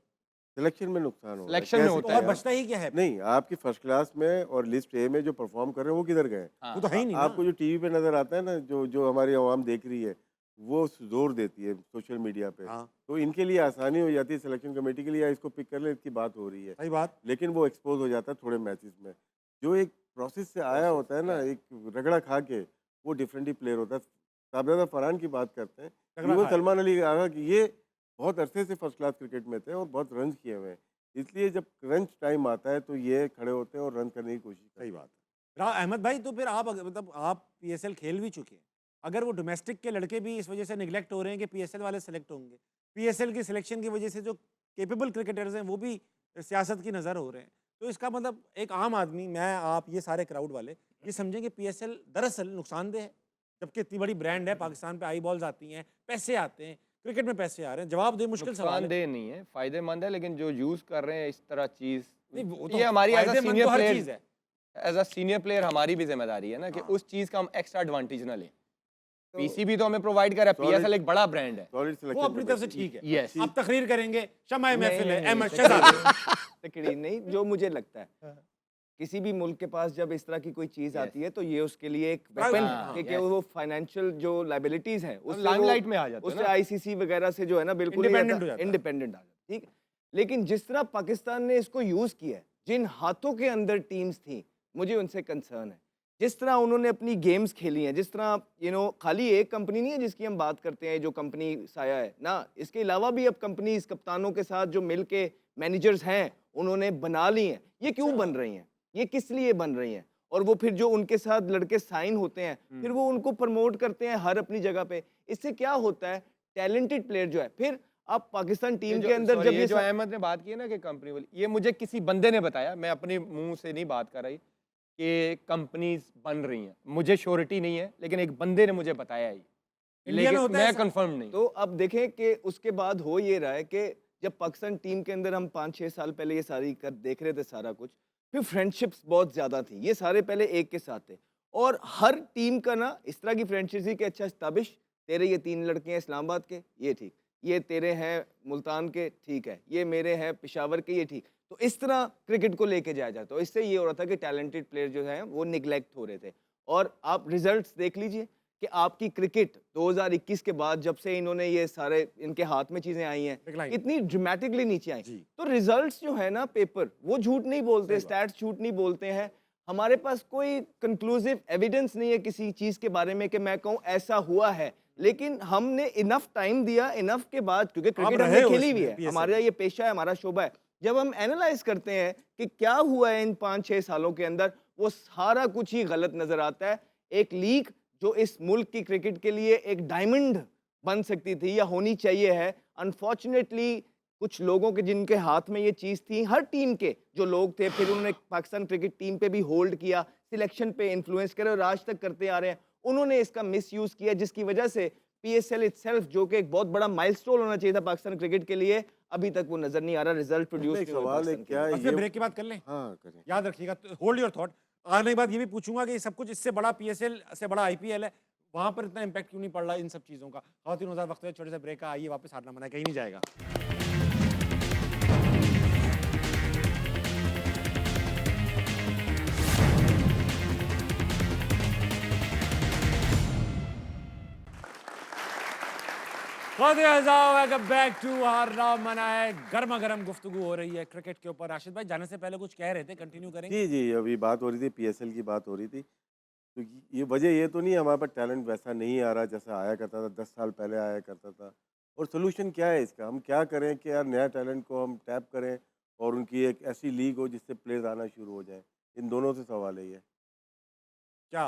सिलेक्शन में नुकसान हो रहा है। सिलेक्शन में कैसे होता तो है और यार। बचता ही क्या है? नहीं, आपकी फर्स्ट क्लास में और लिस्ट ए में जो परफॉर्म कर रहे हैं वो किधर गए? हाँ, वो तो है ही नहीं ना। आपको जो टीवी पे नजर आता है ना, जो हमारी आवाम देख रही है, वो जोर देती है सोशल मीडिया पे, हाँ, तो इनके लिए आसानी हो जाती है सिलेक्शन कमेटी के लिए, इसको पिक कर ले, इसकी बात हो रही है, सही बात। लेकिन वो एक्सपोज हो जाता है थोड़े मैचेस में। जो एक प्रोसेस से आया होता है ना, एक रगड़ा खा के, वो डिफरेंट ही प्लेयर होता है। साहबजादा फरहान की बात करते हैं, रगड़ा इवन खाया। सलमान अली आगा कि ये बहुत अरसे से फर्स्ट क्लास क्रिकेट में थे और बहुत रन किए हुए हैं, इसलिए जब क्रंच टाइम आता है तो ये खड़े होते हैं और रन करने की कोशिश करते सही हैं। बात है। अहमद भाई, तो फिर आप मतलब आप पीएसएल खेल भी चुके हैं, अगर वो डोमेस्टिक के लड़के भी इस वजह से निगलेक्ट हो रहे हैं कि पीएसएल वाले सेलेक्ट होंगे, पीएसएल की सिलेक्शन की वजह से जो केपेबल क्रिकेटर्स हैं वो भी सियासत की नज़र हो रहे हैं, तो इसका मतलब एक आम आदमी, मैं आप ये सारे क्राउड वाले ये समझें कि पीएसएल दरअसल नुकसानदेह है, जबकि इतनी बड़ी ब्रांड है, पाकिस्तान पे आई बॉल्स आती हैं, पैसे आते हैं, क्रिकेट में पैसे आ रहे हैं। जवाब दे, मुश्किल सवाल है। नुकसानदेह नहीं है, फायदेमंद है, लेकिन जो यूज कर रहे हैं इस तरह चीज, नहीं, वो तो ये हमारी एज अ फायदेमंद सीनियर तो हर प्लेयर, चीज़ है। एज अ सीनियर प्लेयर हमारी भी जिम्मेदारी है ना कि हाँ। उस चीज का हम एक्स्ट्रा एडवांटेज ना लें। तो- पीसीबी तो हमें प्रोवाइड कर रहा है, Solid- पीएसएल एक बड़ा ब्रांड है। Solid वो selection अपनी तरफ से कमेटी। ठीक है। यस, आप तकरीर करेंगे, शमाए महफिल है, अहमद तकरीर शहजाद। तकरीर नहीं, जो मुझे लगता है किसी भी मुल्क के पास जब इस तरह की कोई चीज आती है तो ये उसके लिए एक वेपन हाँ, है कि yes. वो फाइनेंशियल जो लाइबिलिटीज हैं उससे लाइमलाइट वो- में आ जाते हैं उससे ना। आईसीसी वगैरह से जो है ना बिल्कुल Independent हो जाता है। इंडिपेंडेंट आ जाता है, ठीक है। लेकिन जिस तरह पाकिस्तान ने इसको यूज किया है, जिन हाथों के अंदर टीम्स थी, मुझे उनसे कंसर्न है। जिस तरह उन्होंने अपनी गेम्स खेली हैं, जिस तरह खाली एक कंपनी नहीं है जिसकी हम बात करते हैं जो कंपनी साया है ना, इसके अलावा भी अब कंपनीज कप्तानों के साथ जो मिल के मैनेजर्स हैं उन्होंने बना ली हैं। ये क्यों बन रही हैं, ये किस लिए बन रही हैं, और वो फिर जो उनके साथ लड़के साइन होते हैं फिर वो उनको प्रमोट करते हैं हर अपनी जगह पे। इससे क्या होता है, टैलेंटेड प्लेयर जो है, फिर आप पाकिस्तान टीम के अंदर जब ये जो अहमद ने बात की है ना कि कंपनी वाली, ये मुझे किसी बंदे ने बताया, मैं अपने मुंह से नहीं बात कर रही कि कंपनीज बन रही हैं, मुझे श्योरिटी नहीं है, लेकिन एक बंदे ने मुझे बताया है, इंडिया में लेकिन होता है मैं ऐसा? कंफर्म नहीं। तो अब देखें कि उसके बाद हो ये रहा है कि जब पाकिस्तान टीम के अंदर हम 5-6 साल पहले ये सारी कर देख रहे थे सारा कुछ, फिर फ्रेंडशिप्स बहुत ज़्यादा थी, ये सारे पहले एक के साथ थे, और हर टीम का ना इस तरह की फ्रेंडशिप थी कि अच्छा ताबिश तेरे ये 3 लड़के हैं इस्लामाबाद के, ये ठीक, ये तेरे हैं मुल्तान के, ठीक है, ये मेरे हैं पेशावर के, ये ठीक। तो इस तरह क्रिकेट को लेके जाया जाता है। इससे ये हो रहा था कि टैलेंटेड प्लेयर जो हैं वो निगलेक्ट हो रहे थे। और आप रिजल्ट्स देख लीजिए कि आपकी क्रिकेट 2021 के बाद जब से इन्होंने ये सारे इनके हाथ में चीजें आई हैं Decline. इतनी ड्रामेटिकली नीचे आई। जी। तो रिजल्ट्स जो है ना पेपर वो झूठ नहीं बोलते, स्टैट्स झूठ नहीं बोलते हैं। हमारे पास कोई कंक्लूसिव एविडेंस नहीं है किसी चीज के बारे में कि मैं कहूँ ऐसा हुआ है, लेकिन हमने इनफ टाइम दिया, इनफ के बाद, क्योंकि क्रिकेट रहे हमने हो खेली हुई इसमें, है, PSL हमारा ये पेशा है, हमारा शोभा है। जब हम एनालाइज करते हैं कि क्या हुआ है इन 5-6 सालों के अंदर, वो सारा कुछ ही गलत नजर आता है। एक लीग जो इस मुल्क की क्रिकेट के लिए एक डायमंड बन सकती थी या होनी चाहिए है, अनफॉर्चुनेटली कुछ लोगों के जिनके हाथ में ये चीज़ थी, हर टीम के जो लोग थे, फिर उन्होंने पाकिस्तान क्रिकेट टीम पे भी होल्ड किया, सिलेक्शन पे इन्फ्लुएंस करे और आज तक करते आ रहे हैं, उन्होंने इसका मिसयूज किया, जिसकी वजह से पीएसएल इटसेल्फ जो कि एक बहुत बड़ा माइलस्टोन होना चाहिए था पाकिस्तान क्रिकेट के लिए, अभी तक वो नजर नहीं आ रहा, रिजल्ट प्रोड्यूस एक नहीं हुए सवाल है, पाकिस्तान के क्या लिए। बस मैं ये ब्रेक की बात कर लें, हाँ करें। याद रखिएगा, होल्ड योर थॉट। आने के बाद ये भी पूछूंगा कि सब कुछ इससे बड़ा पीएसएल से बड़ा आईपीएल है, वहां पर इतना इंपैक्ट क्यों नहीं पड़ रहा इन सब चीजों का। खातिन हजार वक्त है छोटे से ब्रेक का, आइए वापस, हारना मना कहीं नहीं जाएगा। वेलकम बैक टू हारना मना है। गर्मा गर्म गुफ्तगू हो रही है क्रिकेट के ऊपर। राशिद भाई जाने से पहले कुछ कह रहे थे, कंटिन्यू करेंगे? जी जी, अभी बात हो रही थी, पीएसएल की बात हो रही थी। तो ये वजह ये तो नहीं हमारे पास टैलेंट वैसा नहीं आ रहा जैसा आया करता था, 10 साल पहले आया करता था। और सोल्यूशन क्या है इसका, हम क्या करें कि यार नया टैलेंट को हम टैप करें और उनकी एक ऐसी लीग हो जिससे प्लेयर्स आना शुरू हो जाए। इन दोनों से सवाल है ये। क्या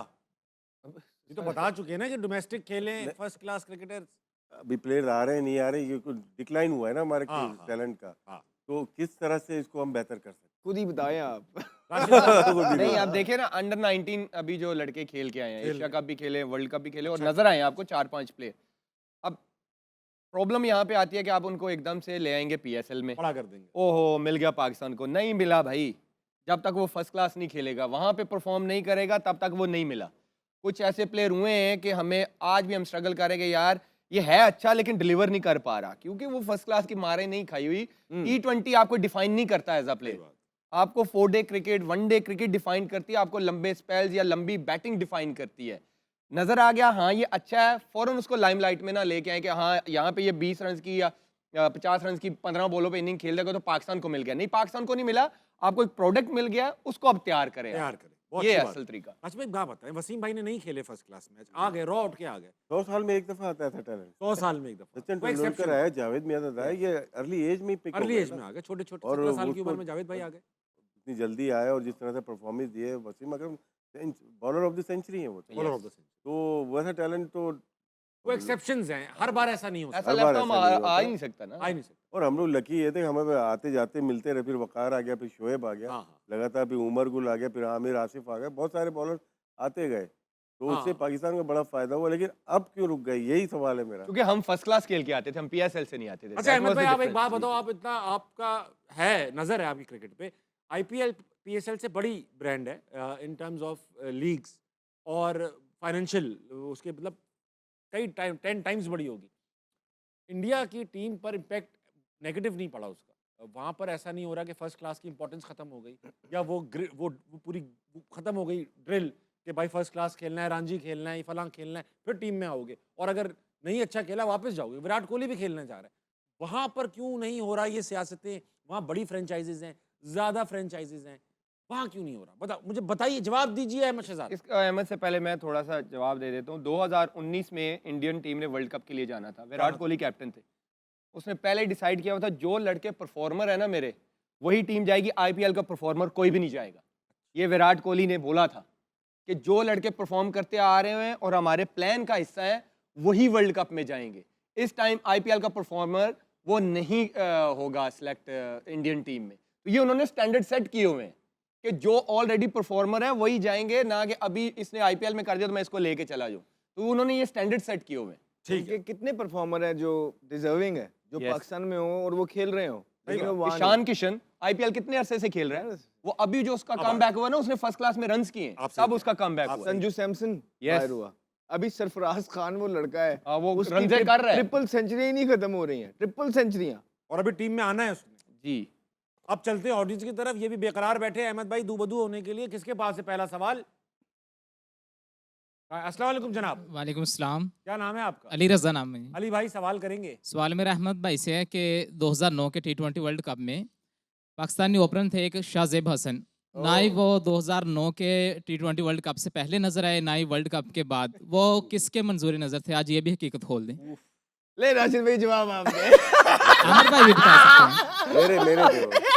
ये तो बता चुके हैं ना कि डोमेस्टिक खेलें, नहीं। First class cricketers. अभी प्लेयर्स आ रहे हैं नहीं आ रहे, ये डिक्लाइन हुआ है ना हमारे हाँ, हाँ, टैलेंट का। हाँ। तो किस तरह से इसको हम बेहतर कर सकते खुद ही बताएं आप। राशिद भाई, हैं? नहीं, आप देखिए ना, अंडर 19 अभी जो लड़के खेल के आए हैं, खेल एशिया कप भी खेले, वर्ल्ड कप भी खेले, और अच्छा। नजर आए हैं आपको 4-5 प्लेयर। अब प्रॉब्लम यहाँ पे आती है कि आप उनको एकदम से ले आएंगे पीएसएल में, बड़ा कर देंगे। ओहो मिल गया पाकिस्तान को, नहीं मिला भाई। जब तक वो फर्स्ट क्लास नहीं खेलेगा, वहां पे परफॉर्म नहीं करेगा, तब तक वो नहीं मिला। कुछ ऐसे प्लेयर हुए हैं कि हमें आज भी हम स्ट्रगल करेंगे, यार ये है अच्छा लेकिन डिलीवर नहीं कर पा रहा, क्योंकि वो फर्स्ट क्लास की मारे नहीं खाई हुई। T20 आपको डिफाइन नहीं करता एज अ प्लेयर, आपको 4 day cricket, 1 day cricket define करती है, आपको लंबे स्पेल्स या लंबी बैटिंग डिफाइन करती है। नजर आ गया हाँ ये अच्छा है, फौरन उसको लाइमलाइट में ना लेके आए कि हाँ यहाँ पे ये 20 रन की या 50 रन की 15 बॉलों पे इनिंग खेल देगा तो पाकिस्तान को मिल गया। नहीं, पाकिस्तान को नहीं मिला, आपको एक प्रोडक्ट मिल गया, उसको अब तैयार करें। तैयार करें, बहुत ये अच्छी है बात। असल तरीका। अच्छा भाई बात बताएं, वसीम भाई ने नहीं खेले फर्स्ट क्लास मैच, आ गए रॉ उठ के आ गए 100 साल में एक दफा आता है ऐसा टैलेंट। 100 साल में एक दफा। सचिन कोई तेंदुलकर exception आया, जावेद मियां आया, ये अर्ली एज में पिक अर्ली एज में आ गए, छोटे छोटे और 17 साल की उसको- उम्र में जावेद भाई आ गए। इतनी जल्दी आए और जिस तरह से परफॉर्मेंस दिए, Wasim Akram bowler of the century है वो तो। Bowler of the century. तो वैसा टैलेंट तो वो एक्सेप्शंस हैं, हर बार ऐसा नहीं होता। ऐसा हर बार लेफ्ट आर्म ऐसा नहीं आ होता। ही नहीं सकता ना। आ ही नहीं सकता। और हम लोग लकी ये थे कि हमें आते जाते मिलते रहे, फिर वकार आ गया, फिर शोएब आ गया, हाँ हाँ लगातार फिर उमर गुल आ गया, फिर आमिर आसिफ आ गए, बहुत सारे बॉलर आते गए, तो उससे हाँ। पाकिस्तान को बड़ा फायदा हुआ। लेकिन अब क्यों रुक गए, यही सवाल है मेरा। क्योंकि हम फर्स्ट क्लास खेल के आते थे, हम पीएसएल से नहीं आते थे। अच्छा That अहमद was भाई, the आप एक difference. बात बताओ, आप इतना आपका है नजर है आपकी क्रिकेट पे, आईपीएल पीएसएल से बड़ी ब्रांड है इन टर्म्स ऑफ लीग्स और फाइनेंशियल, उसके मतलब कई 10 टाइम्स बड़ी होगी। इंडिया की टीम पर इम्पैक्ट नेगेटिव नहीं पड़ा उसका, वहाँ पर ऐसा नहीं हो रहा कि फर्स्ट क्लास की इंपॉर्टेंस खत्म हो गई, या वो पूरी खत्म हो गई ड्रिल कि भाई फर्स्ट क्लास खेलना है, रांझी खेलना है, फलां खेलना है, फिर टीम में आओगे, और अगर नहीं अच्छा खेला वापस जाओगे। विराट कोहली भी खेलने जा रहा है, वहाँ पर क्यों नहीं हो रहा ये सियासतें? वहाँ बड़ी फ्रेंचाइजीज हैं, ज़्यादा फ्रेंचाइजीज हैं, वहां क्यों नहीं हो रहा? मुझे बताइए, जवाब दीजिए अहमद शहजाद। इसका अहमद से पहले मैं थोड़ा सा जवाब दे देता हूँ। 2019 में इंडियन टीम ने वर्ल्ड कप के लिए जाना था, विराट कोहली कैप्टन थे। उसने पहले डिसाइड किया हुआ था जो लड़के परफॉर्मर है ना मेरे, वही टीम जाएगी, आईपीएल का परफॉर्मर कोई भी नहीं जाएगा। ये विराट कोहली ने बोला था कि जो लड़के परफॉर्म करते आ रहे हैं और हमारे प्लान का हिस्सा है वही वर्ल्ड कप में जाएंगे। इस टाइम आईपीएल का परफॉर्मर वो नहीं होगा सिलेक्ट इंडियन टीम में। तो ये उन्होंने स्टैंडर्ड सेट किए हुए हैं कि जो ऑलरेडी परफॉर्मर है वही जाएंगे, ना कि अभी इसने आईपीएल में कर दिया तो मैं इसको लेके चला जाऊं। तो उन्होंने ये स्टैंडर्ड सेट किए हुए हैं। ठीक है, इनके कितने परफॉर्मर हैं जो डिजर्विंग है, जो Yes. पाकिस्तान में हो और वो खेल रहे हो, लेकिन वो वहाँ ईशान किशन आईपीएल कितने अरसे से खेल रहा है, वो अभी जो उसका कम बैक हुआ ना, उसने फर्स्ट क्लास में रन्स किए हैं, आप तब सही उसका कम बैक आप हुआ। संजू सैमसन Yes. बाहर हुआ। अभी सरफराज खान वो लड़का है, हाँ, वो उसकी रन्स कर रहा है। ट्रिपल सेंचुरी ही नहीं खत्म हो रही हैं, ट्रिपल सेंचुरियां। और अभी टीम में आना है उसने। जी, अब चलते हैं ऑडियंस की तरफ। ये भी बेकरार बैठे हैं अहमद भाई दू बदू होने के लिए। किसके पास है पहला सवाल? अस्सलाम वालेकुम जनाब, वालेकुम अस्सलाम। क्या नाम है आपका? अली रज़ा नाम है। अली भाई सवाल करेंगे। सवाल मेरा अहमद भाई से है कि 2009 के T20 वर्ल्ड कप में पाकिस्तानी ओपनर थे एक शाहजेब हसन, ना ही वो 2009 के T20 वर्ल्ड कप से पहले नजर आए, ना ही वर्ल्ड कप के बाद। वो किसके मंजूरी नजर थे? आज ये भी हकीकत खोल दें। ले राशिद भाई जवाब आप दे। अहमद भाई भी बता सकते हैं। मेरे थे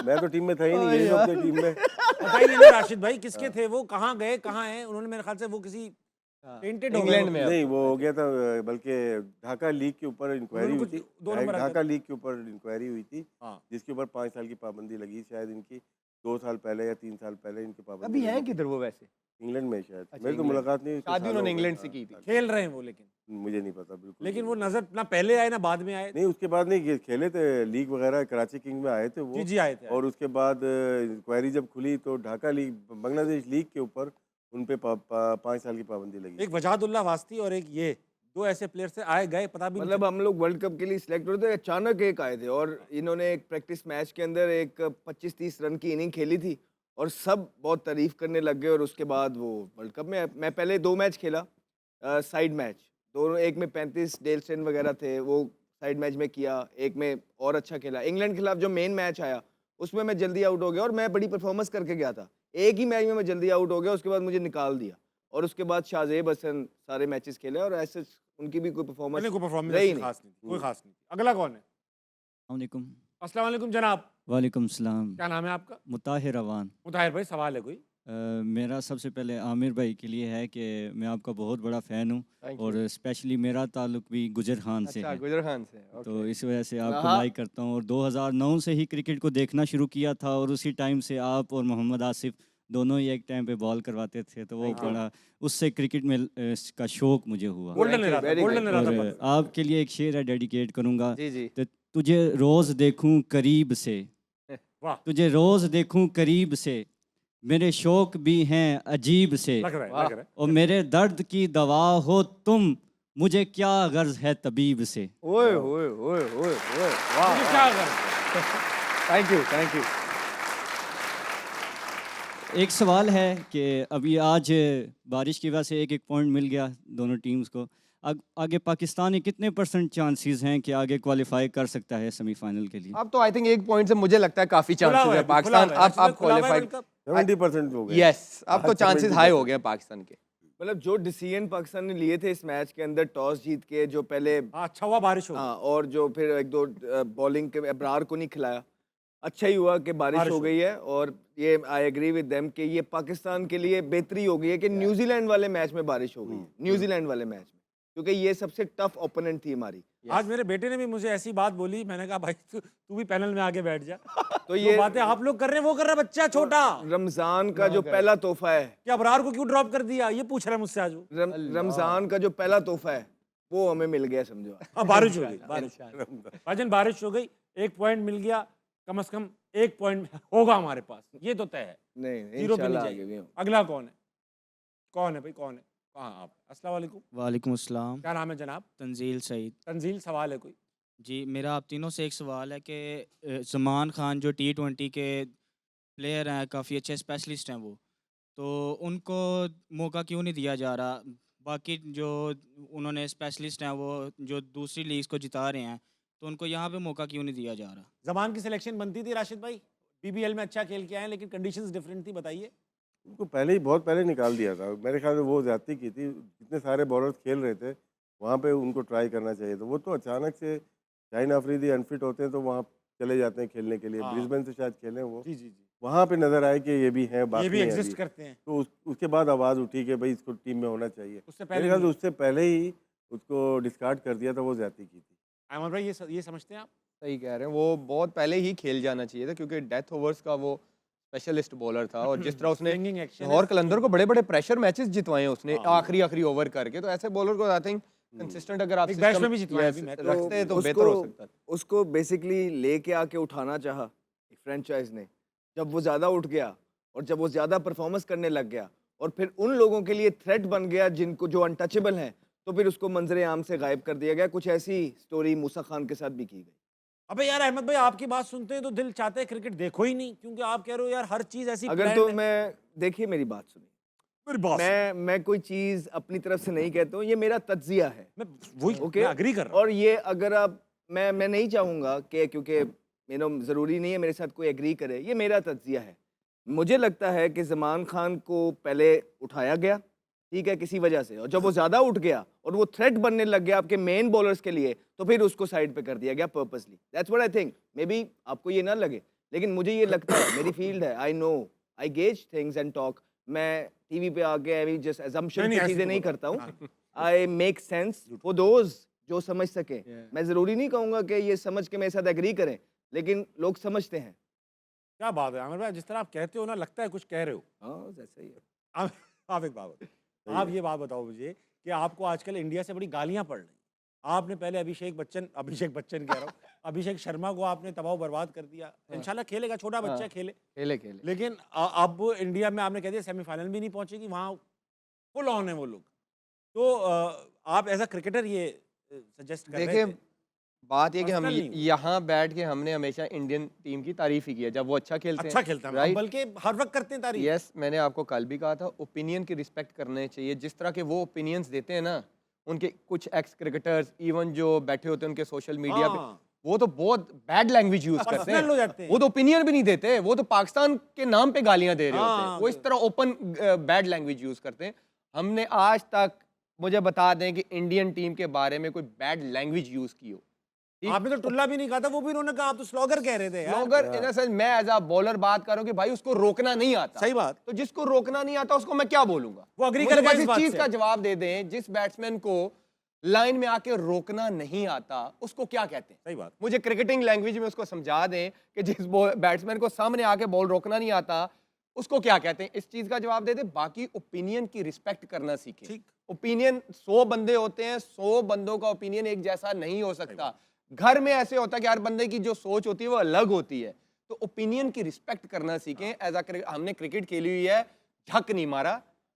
मैं तो टीम में था ही नहीं, यही लोग थे टीम में। बताइए ना राशिद भाई, किसके थे वो, कहाँ गए, कहाँ हैं? उन्होंने मेरे ख्याल से वो किसी टेंटेड हो गए। इंग्लैंड में नहीं, वो हो गया था, बल्कि ढाका लीग के ऊपर इंक्वायरी उन्होंने हुई थी। कुछ 2 नंबर आ ढाका गए। लीग के ऊपर इंक्वायरी हुई थी, हाँ। जिसके ऊपर 5 साल की पाबंदी लगी शायद इनकी। 2 साल पहले या 3 साल पहले इनकी पाबंदी अभी हैं लगी। किधर वो वैसे? इंग्लैंड में शायद। अच्छा, मेरी तो इंग्लैंड। मुलाकात नहीं हुई, कुछ शादी साल उन्होंने हो गए। इंग्लैंड से हाँ, की थी। हाँ, खेल रहे हैं वो, लेकिन मुझे नहीं पता बिल्कुल। लेकिन वो नजर ना पहले आए ना बाद में आए। नहीं, उसके बाद नहीं, ये खेले थे लीग वगैरह, कराची किंग में आए थे वो। जी जी आए थे। और उसके बाद इंक्वायरी जब खुली तो ढाका लीग, बांग्लादेश लीग के ऊपर उन पे 5 साल की पाबंदी लगी। एक वजादुल्लाह वास्ती और एक ये दो ऐसे प्लेयर से आए गए, पता भी नहीं मतलब हम लोग वर्ल्ड कप के लिए सिलेक्ट हुए थे, अचानक एक आए थे और इन्होंने एक प्रैक्टिस मैच के अंदर एक 25-30 रन की इनिंग खेली थी और सब बहुत तारीफ करने लग गए। और उसके बाद वो वर्ल्ड कप में, मैं पहले 2 मैच खेला, साइड मैच दोनों, एक में 35 डेल स्टेन वगैरह थे, वो साइड मैच में किया, एक में और अच्छा खेला। इंग्लैंड के खिलाफ जो मेन मैच आया उसमें मैं जल्दी आउट हो गया और मैं बड़ी परफॉर्मेंस करके गया था। एक ही मैच में मैं जल्दी आउट हो गया, उसके बाद मुझे निकाल दिया और उसके बाद शाहजेब हसन सारे मैचेस खेले और ऐसे उनकी भी कोई परफॉर्मेंस कोई परफॉर्मेंस रही ऐसी नहीं। खास नहीं थी, कोई खास नहीं थी। अगला कौन है? वालेकुम अस्सलाम वालेकुम जनाब, वालेकुम सलाम। क्या नाम है आपका? मुताहिर अवान। मुताहिर भाई सवाल है कोई? मेरा सबसे पहले आमिर भाई के लिए है कि मैं आपका बहुत बड़ा फ़ैन हूँ Thank और स्पेशली मेरा ताल्लुक भी गुजर खान से अच्छा, है, गुजर खान से। तो ओके। इस वजह से आपको हाँ। लाइक करता हूँ। और 2009 से ही क्रिकेट को देखना शुरू किया था और उसी टाइम से आप और मोहम्मद आसिफ दोनों ही एक टाइम पे बॉल करवाते थे, तो वो बड़ा उससे क्रिकेट में का शौक मुझे हुआ। गोल्डन ले रहा था, very गोल्डन good. ले रहा था और बस। आपके लिए एक शेर है, डेडिकेट करूँगा। जी जी। तो तुझे रोज़ देखूं करीब से, वाह, तुझे रोज़ देखूं करीब से, मेरे शौक भी हैं अजीब से, लग रहा है, वाह। लग रहा है। और मेरे दर्द की दवा हो तुम, मुझे क्या गर्ज है तबीब से। ओए ओए ओए ओए ओए, वाह। मुझे क्या कर थैंक यू, थैंक यू। एक सवाल है कि अभी आज बारिश की वजह से एक पॉइंट मिल गया दोनों टीम्स को। आगे पाकिस्तान के कितने % चांसेस हैं कि आगे क्वालिफाई कर सकता है सेमीफाइनल के लिए? अब तो आई थिंक एक पॉइंट से मुझे लगता है काफी खुला चांसेस हुआ है है, पाकिस्तान खुला हुआ है। अब खुला हुआ है क्वालिफाइड। World cup. 70% हो गए। यस, अब तो अच्छा, चांसेस 70% हाई हो गए हैं पाकिस्तान के। मतलब जो डिसीजन पाकिस्तान ने लिए थे इस मैच के अंदर, टॉस जीत के, जो पहले हाँ, अच्छा हुआ बारिश हो गई। हाँ, और जो फिर 1-2 बॉलिंग के अबरार को नहीं खिलाया, अच्छा ही हुआ कि बारिश बारिश हो हो गई है। और ये आई एग्री विद देम कि ये पाकिस्तान के लिए बेहतरी हो गई है कि न्यूजीलैंड वाले मैच में बारिश हो गई है, न्यूजीलैंड वाले मैच में, क्योंकि ये सबसे टफ ओपोनेंट थी हमारी। आज मेरे बेटे ने भी मुझे ऐसी बात बोली, मैंने कहा भाई तू भी पैनल में आगे बैठ जा। तो ये ये बातें आप लोग कर रहे हैं वो कर रहा है बच्चा छोटा। रमजान का जो पहला तोहफा है, कि अबरार को क्यों ड्रॉप कर दिया, ये पूछ रहा है मुझसे आज वो। रमजान का जो पहला तोहफा है वो हमें मिल गया, समझो। हाँ, बारिश हो गई, बारिश। भाईजान बारिश हो गई, 1 पॉइंट मिल गया, कम से कम 1 पॉइंट होगा हमारे पास, ये तो तय है। नहीं, 0 पे नहीं इंशाल्लाह आगे जाएगी। भी हम। अगला कौन है? कौन है भाई, कौन है? कहाँ आप? अस्सलाम वालेकुम, वालेकुम अस्सलाम। क्या नाम है जनाब? तंजील सईद। तंजील, सवाल है कोई? जी, मेरा आप तीनों से एक सवाल है कि ज़मान खान जो T20 के प्लेयर हैं, काफ़ी अच्छे स्पेशलिस्ट हैं वो, तो उनको मौका क्यों नहीं दिया जा रहा? बाकी जो उन्होंने स्पेशलिस्ट हैं वो जो दूसरी लीग्स को जिता रहे हैं, तो उनको यहाँ पे मौका क्यों नहीं दिया जा रहा? जमान की सिलेक्शन बनती थी राशिद भाई? बीबीएल में अच्छा खेल के आए लेकिन कंडीशंस डिफरेंट थी, बताइए। उनको पहले ही बहुत पहले निकाल दिया था, मेरे ख्याल में वो ज्यादती की थी। जितने सारे बॉलर्स खेल रहे थे वहाँ पे उनको ट्राई करना चाहिए था। वो तो अचानक से शाहीन अफरीदी अनफिट होते हैं तो वहाँ चले जाते हैं खेलने के लिए, हाँ। ब्रिस्बेन से शायद खेलें वो, जी जी जी, वहाँ पे नजर आए कि ये भी हैं, ये बाकी भी हैं एग्जिस्ट अभी। करते हैं। तो उसके बाद आवाज़ उठी कि भाई इसको टीम में होना चाहिए। उससे मेरे पहले ख्याल से नहीं। उससे पहले ही उसको डिस्कार्ड कर दिया था, वो ज्यादती की थी। अहमद भाई ये समझते हैं आप? सही कह रहे हैं, वो बहुत पहले ही खेल जाना चाहिए था क्योंकि डेथ ओवर्स का वो स्पेशलिस्ट बॉलर था और जिस तरह उसने Swinging action लाहौर is- कलंदर को बड़े बड़े प्रेशर मैचेस जितवाए हैं उसने हाँ। आखिरी ओवर करके, तो ऐसे बॉलर को आई थिंक कंसिस्टेंट अगर आप एक बैट्समैन system- भी जितवाया yes, अभी मैच। रखते तो बेहतर उसको हो सकता था। उसको बेसिकली लेके आके उठाना चाहा एक फ्रेंचाइज ने, जब वो ज़्यादा उठ गया और जब वो ज़्यादा परफॉर्मेंस करने लग गया और फिर उन लोगों के लिए थ्रेट बन गया जिनको जो अनटचेबल हैं, तो फिर उसको मंजरे आम से गायब कर दिया गया। कुछ ऐसी स्टोरी मूसा खान के साथ भी की गई। अबे यार अहमद भाई, आपकी बात सुनते हैं तो दिल चाहता है क्रिकेट देखो ही नहीं, क्योंकि आप कह रहे हो यार हर चीज ऐसी अगर planned तो है। मैं देखिए मेरी बात सुनिए, मेरी बात सुनो। मैं कोई चीज़ अपनी तरफ से नहीं कहता हूँ, ये मेरा तज्जिया है। मैं वही ओके, मैं अग्री कर रहा हूँ। और ये अगर आप मैं नहीं चाहूँगा कि क्योंकि ज़रूरी नहीं है मेरे साथ कोई एग्री करे, ये मेरा तज्जिया है। मुझे लगता है कि ज़मान खान को पहले उठाया गया, ठीक है, किसी वजह से, और जब वो ज़्यादा उठ गया और वो थ्रेट बनने लग गया आपके मेन बॉलर्स के लिए, तो फिर उसको साइड पे कर दिया गया purposely. That's what I think. May be आपको ये ना लगे, लेकिन मुझे ये लगता है, मेरी फील्ड है, I know, I gauge things and talk. मैं टीवी पे आके आई जस्ट एजम्पशन नहीं, की ऐसे चीज़ें तो नहीं बोलो। करता हूँ। हाँ। I make sense for those जो समझ सके। Yeah. मैं ज़रूरी नहीं कहूँगा कि ये समझ के मेरे साथ एग्री करें, लेकिन लोग समझते हैं। क्या बात है आमिर भाई, जिस तरह आप कहते हो ना, लगता है कुछ कह रहे हो। हाँ, ऐसा ही है। आप एक बात बताओ, आप ये बात बताओ मुझे कि आपको आजकल इंडिया से बड़ी गालियां पड़ रही हैं। आपने पहले अभिषेक बच्चन कह रहा हूँ, अभिषेक शर्मा को आपने तबाह बर्बाद कर दिया। इंशाल्लाह खेलेगा, छोटा बच्चा हाँ। खेले, खेले खेले लेकिन अब इंडिया में आपने कह दिया सेमीफाइनल भी नहीं पहुंचेगी, वहाँ फुल ऑन है वो लोग। तो आप एज अ क्रिकेटर ये सजेस्ट कर रहे देखिए, थे। बात ये कि हम Personal नहीं हुआ। यहाँ बैठ के हमने हमेशा इंडियन टीम की तारीफ ही की है जब वो अच्छा खेलते अच्छा हैं, खेलता है, right? बल्कि हर वक्त करते हैं तारीफ। यस, मैंने आपको कल भी कहा था, ओपिनियन की रिस्पेक्ट करने चाहिए। जिस तरह के वो ओपिनियंस देते हैं ना, उनके कुछ एक्स क्रिकेटर्स इवन जो बैठे होते हैं उनके सोशल मीडिया पे, हाँ। वो तो बहुत बैड लैंग्वेज यूज करते Personal हो जाते हैं। हैं। वो तो ओपिनियन भी नहीं देते, वो तो पाकिस्तान के नाम पे गालियां दे रहे होते हैं। हाँ, वो इस तरह ओपन बैड लैंग्वेज यूज करते हैं। हमने आज तक, मुझे बता दें कि इंडियन टीम के बारे में कोई बैड लैंग्वेज यूज की हो, ठीक? आपने तो टुल्ला भी नहीं कहा था, वो भी उन्होंने कहा, आप तो स्लॉगर कह रहे थे यार। स्लोगर इन द सेंस, मैं एज अ बॉलर बात कर रहा हूं कि भाई उसको रोकना नहीं आता। सही बात। तो जिसको रोकना नहीं आता उसको मैं क्या बोलूंगा? वो agree मुझे करेगा बस इस इस बात चीज से। का जवाब दे दें, जिस बैट्समैन को लाइन में आके रोकना नहीं आता उसको क्या कहते हैं? सही बात। मुझे क्रिकेटिंग लैंग्वेज में उसको समझा दें कि जिस बैट्समैन को सामने आके बॉल रोकना नहीं आता उसको क्या कहते हैं। इस चीज का जवाब दे दें। बाकी ओपिनियन की रिस्पेक्ट करना सीखें। ठीक। ओपिनियन 100 बंदे होते हैं, 100 बंदों का ओपिनियन एक जैसा नहीं हो सकता। घर में ऐसे होता है कि हर बंदे की जो सोच होती है वो अलग होती है। तो ओपिनियन की रिस्पेक्ट करना सीखें। एज अ हमने क्रिकेट खेली हुई है, झक नहीं मारा।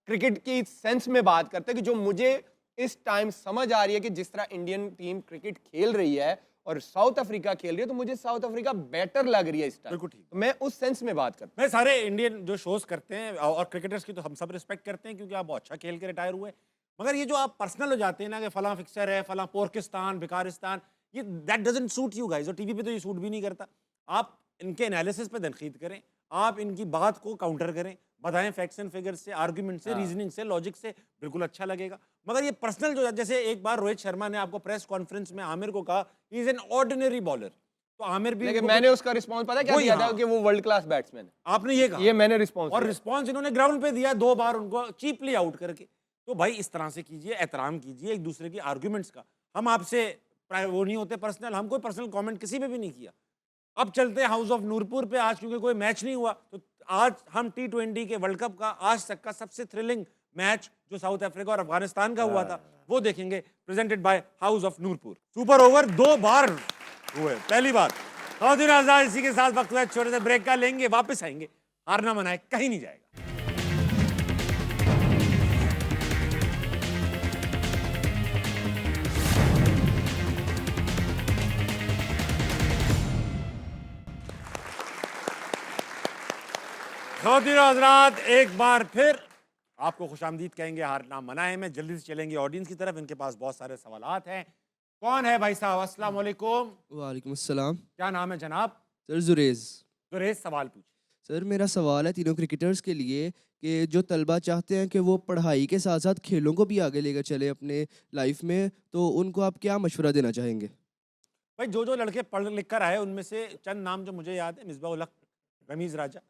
क्रिकेट की सेंस में बात करते हैं कि जो मुझे इस टाइम समझ आ रही है कि जिस तरह इंडियन टीम क्रिकेट खेल रही है और साउथ अफ्रीका खेल रही है, तो मुझे साउथ अफ्रीका बेटर लग रही है इस टाइम। बिल्कुल ठीक। तो मैं उस सेंस में बात करता मैं सारे इंडियन जो शोज करते हैं और क्रिकेटर्स की तो हम सब रिस्पेक्ट करते हैं, क्योंकि आप बहुत अच्छा खेल के रिटायर हुए। मगर ये जो आप पर्सनल हो जाते हैं ना कि फलां फिक्सर है, फलां पोर्किस्तान, भिकारिस्तान, ये that doesn't suit you guys. और टीवी पे तो ये सूट भी नहीं करता। आप इनके एनालिसिस पे तनकीद करें, आप इनकी बात को काउंटर करें, बताएं फैक्ट्स एंड फिगर्स से, आर्गुमेंट से, रीजनिंग से, लॉजिक से, बिल्कुल अच्छा लगेगा। मगर ये पर्सनल जो, जैसे एक बार रोहित शर्मा ने आपको प्रेस कॉन्फ्रेंस में आमिर को कहा he is an ordinary bowler, तो आमिर भी लेकिन उनको- मैंने उसका रिस्पॉन्स पता है क्या वही, दिया था हाँ। कि वो वर्ल्ड क्लास बैट्समैन है। आपने ये कहा, ये मैंने रिस्पॉन्स और रिस्पॉन्स इन्होंने ग्राउंड पे दिया 2 बार उनको चीपली आउट करके। तो भाई इस तरह से कीजिए, एहतराम कीजिए एक दूसरे की आर्गुमेंट्स का। हम आपसे वो नहीं होते पर्सनल, हम कोई पर्सनल कमेंट किसी पे भी नहीं किया। अब चलते हैं हाउस ऑफ नूरपुर पे। आज क्योंकि कोई मैच नहीं हुआ, तो आज हम T20 के वर्ल्ड कप का आज तक का सबसे थ्रिलिंग मैच जो साउथ अफ्रीका और अफगानिस्तान का हुआ था वो देखेंगे, presented by House of Noorpur. Super over 2 बार हुए, पहली बार। खातिन आज़ाद, इसी के साथ वक्त हुआ छोटे से ब्रेक का, लेंगे, वापस आएंगे। हारना मनाए, कहीं नहीं जाएगा। खातिन हज़रात, एक बार फिर आपको खुशामदीद कहेंगे, हारना मनाए में। जल्दी से चलेंगे ऑडियंस की तरफ, इनके पास बहुत सारे सवालात हैं। कौन है भाई साहब? अस्सलाम वालेकुम। वालेकुम अस्सलाम। क्या नाम है जनाब? सर जुरेज। गुरेज सवाल पूछे। सर मेरा सवाल है तीनों क्रिकेटर्स के लिए कि जो तलबा चाहते हैं कि वो पढ़ाई के साथ साथ खेलों को भी आगे लेकर चले अपने लाइफ में, तो उनको आप क्या मशवरा देना चाहेंगे? भाई जो लड़के पढ़ लिख कर आए उनमें से चंद नाम जो मुझे याद है, मिसबाह उल हक, रमीज राजा,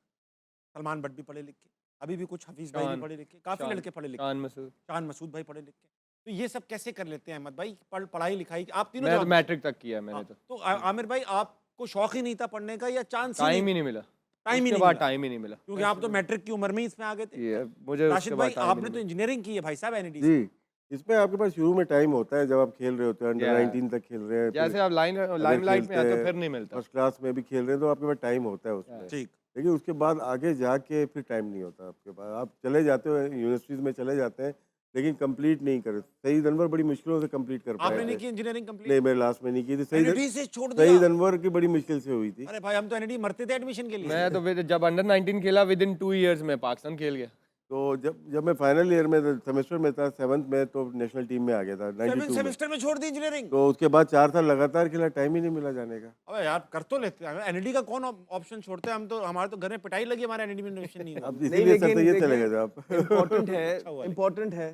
सलमान बट भी पढ़े लिखे, अभी भी कुछ हफीज भाई भी शान, पढ़े लिखे, काफी शान, लड़के पढ़े लिखे, शान मसूद। शान मसूद भाई पढ़े लिखे। तो ये सब कैसे कर लेते हैं अहमद भाई? पढ़ाई लिखाई आप तीनों मैं तो जवाब मैट्रिक तक किया मैंने हाँ, तो, तो आमिर भाई आपको शौक ही नहीं था पढ़ने का या चांस टाइम ही नहीं मिला, टाइम ही उसके नहीं बाद मिला? टाइम ही नहीं मिला। क्योंकि आप तो मैट्रिक की उम्र में ही इसमें आ गए थे। ये मुझे राशिद उसके भाई बाद टाइम ही आपने नहीं तो मिला। इंजीनियरिंग की है भाई साहब एनईडी जी, इसमें आपके पास शुरू में टाइम होता है, जब आप खेल रहे होते हैं, अंडर Yeah. 19 तक खेल रहे हैं, जैसे आप लाइमलाइट में आते हो फिर नहीं मिलता। फर्स्ट क्लास में भी खेल रहे हैं, तो आपके पास टाइम होता है उसमें। ठीक। लेकिन उसके बाद आगे जाके फिर टाइम नहीं होता आपके पास। आप चले जाते हो यूनिवर्सिटीज़ में चले जाते हैं, लेकिन कंप्लीट नहीं कर। सईद अनवर बड़ी मुश्किलों से कंप्लीट कर पाए आपने थे। नहीं की इंजीनियरिंग कंप्लीट? नहीं, मेरे लास्ट में नहीं की थी। एनईडी से छोड़ सईद दिया? अनवर की बड़ी मुश्किल से हुई थी। अरे भाई हम तो एनईडी मरते थे एडमिशन के लिए। मैं तो जब अंडर 19 खेला विद इन 2 इयर्स में पाकिस्तान खेल गया। तो जब मैं फाइनल ईयर में सेमेस्टर में था, 7th में, तो नेशनल टीम में आ गया था 92 में। सेमेस्टर में छोड़ दी इंजीनियरिंग? तो उसके बाद 4 साल लगातार खेला, टाइम ही नहीं मिला जाने का। अबे यार कर तो लेते हैं, एनईडी का कौन ऑप्शन छोड़ते हैं? हम तो हमारे तो घर में पिटाई लगी, हमारे एनईडी में एडमिशन नहीं हुआ। अब इसीलिए सर तो ये चले गए थे आप। इम्पोर्टेंट है, अच्छा हुआ नहीं। इम्पोर्टेंट है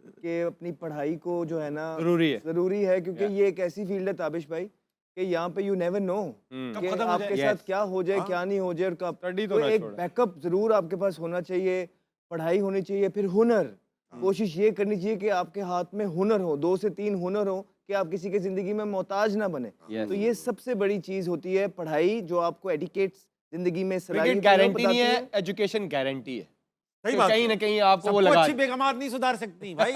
कि अपनी पढ़ाई को जो है ना जरूरी है। ज़रूरी है, क्योंकि Yeah. ये एक ऐसी फील्ड है ताबिश भाई कि यहाँ पे यू नेवर नो हम्म। कि कब खत्म हो आपके जाए। साथ क्या हो जाए, हाँ। क्या नहीं हो जाए, और कब। स्टडी तो तो ना एक छोड़े। बैकअप जरूर आपके पास होना चाहिए, पढ़ाई होनी चाहिए, फिर हुनर। कोशिश ये करनी चाहिए कि आपके हाथ में हुनर हो, 2 से 3 हुनर हो, कि आप किसी के जिंदगी में मोहताज ना बने। Yes. तो ये सबसे बड़ी चीज होती है पढ़ाई, जो आपको एडिकेट्स जिंदगी में क्रिकेट सलाहियतें गारंटी नहीं बताती है, एजुकेशन गारंटी है। सही तो बात कहीं है। ना कहीं आपको वो सबको लगा अच्छी बेगमात नहीं सुधार सकती भाई,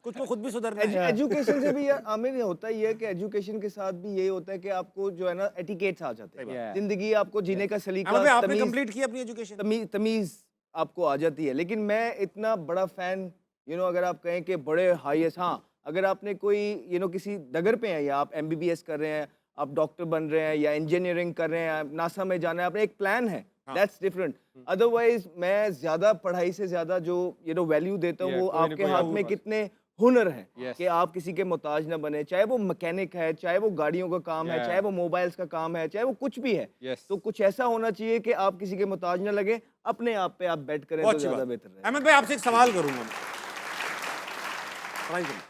कुछ को खुद भी सुधरना है। एजुकेशन से भी यार आमिर, ये होता ही है कि एजुकेशन के साथ भी यही होता है कि आपको जो है ना एटिकेट्स आ जाते सही हैं, बात। जिंदगी आपको जीने का सलीका, अहमद भाई आपने तमीज कंप्लीट की अपनी एजुकेशन? तमीज आपको आ जाती है। लेकिन मैं इतना बड़ा फैन, अगर आप कहें कि बड़े हाईएस्ट, हाँ, अगर आपने कोई किसी डगर पे हैं, या आप एमबीबीएस कर रहे हैं, आप डॉक्टर बन रहे हैं, या इंजीनियरिंग कर रहे हैं, नासा में जाना है, आपने एक प्लान है, दैट्स डिफरेंट। अदरवाइज मैं ज्यादा पढ़ाई से ज्यादा जो वैल्यू देता हूँ, Yeah, वो कोई ना आपके कोई हाथ आपके में पास। कितने हुनर हैं Yes. कि आप किसी के मोहताज ना बने, चाहे वो मैकेनिक है, चाहे वो गाड़ियों का काम है, Yeah. चाहे वो मोबाइल्स का काम है, चाहे वो कुछ भी है। Yes. तो कुछ ऐसा होना चाहिए कि आप किसी के मोहताज ना लगे, अपने आप पे आप बेट करें बहुत तो अच्छी ज्यादा बात। बेहतर है। अहमद भाई आपसे एक सवाल करूंगा मैं। पढ़ाई करो।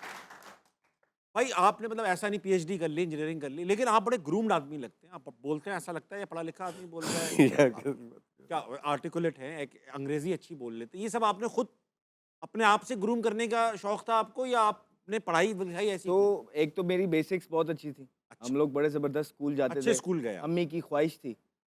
भाई आपने मतलब ऐसा नहीं पीएचडी कर ली, इंजीनियरिंग कर ली, लेकिन आप बड़े ग्रूम्ड आदमी लगते हैं। आप बोलते हैं ऐसा लगता है या पढ़ा लिखा आदमी बोल रहा है? क्या आर्टिकुलेट हैं, एक अंग्रेजी अच्छी बोल लेते हैं। ये सब आपने खुद अपने आप से ग्रूम करने का शौक था आपको, या आपने पढ़ाई लिखाई ऐसी तो एक तो मेरी बेसिक्स बहुत अच्छी थी, हम लोग बड़े जबरदस्त स्कूल जाते अच्छे थे, स्कूल गए आप? अम्मी की ख्वाहिश थी,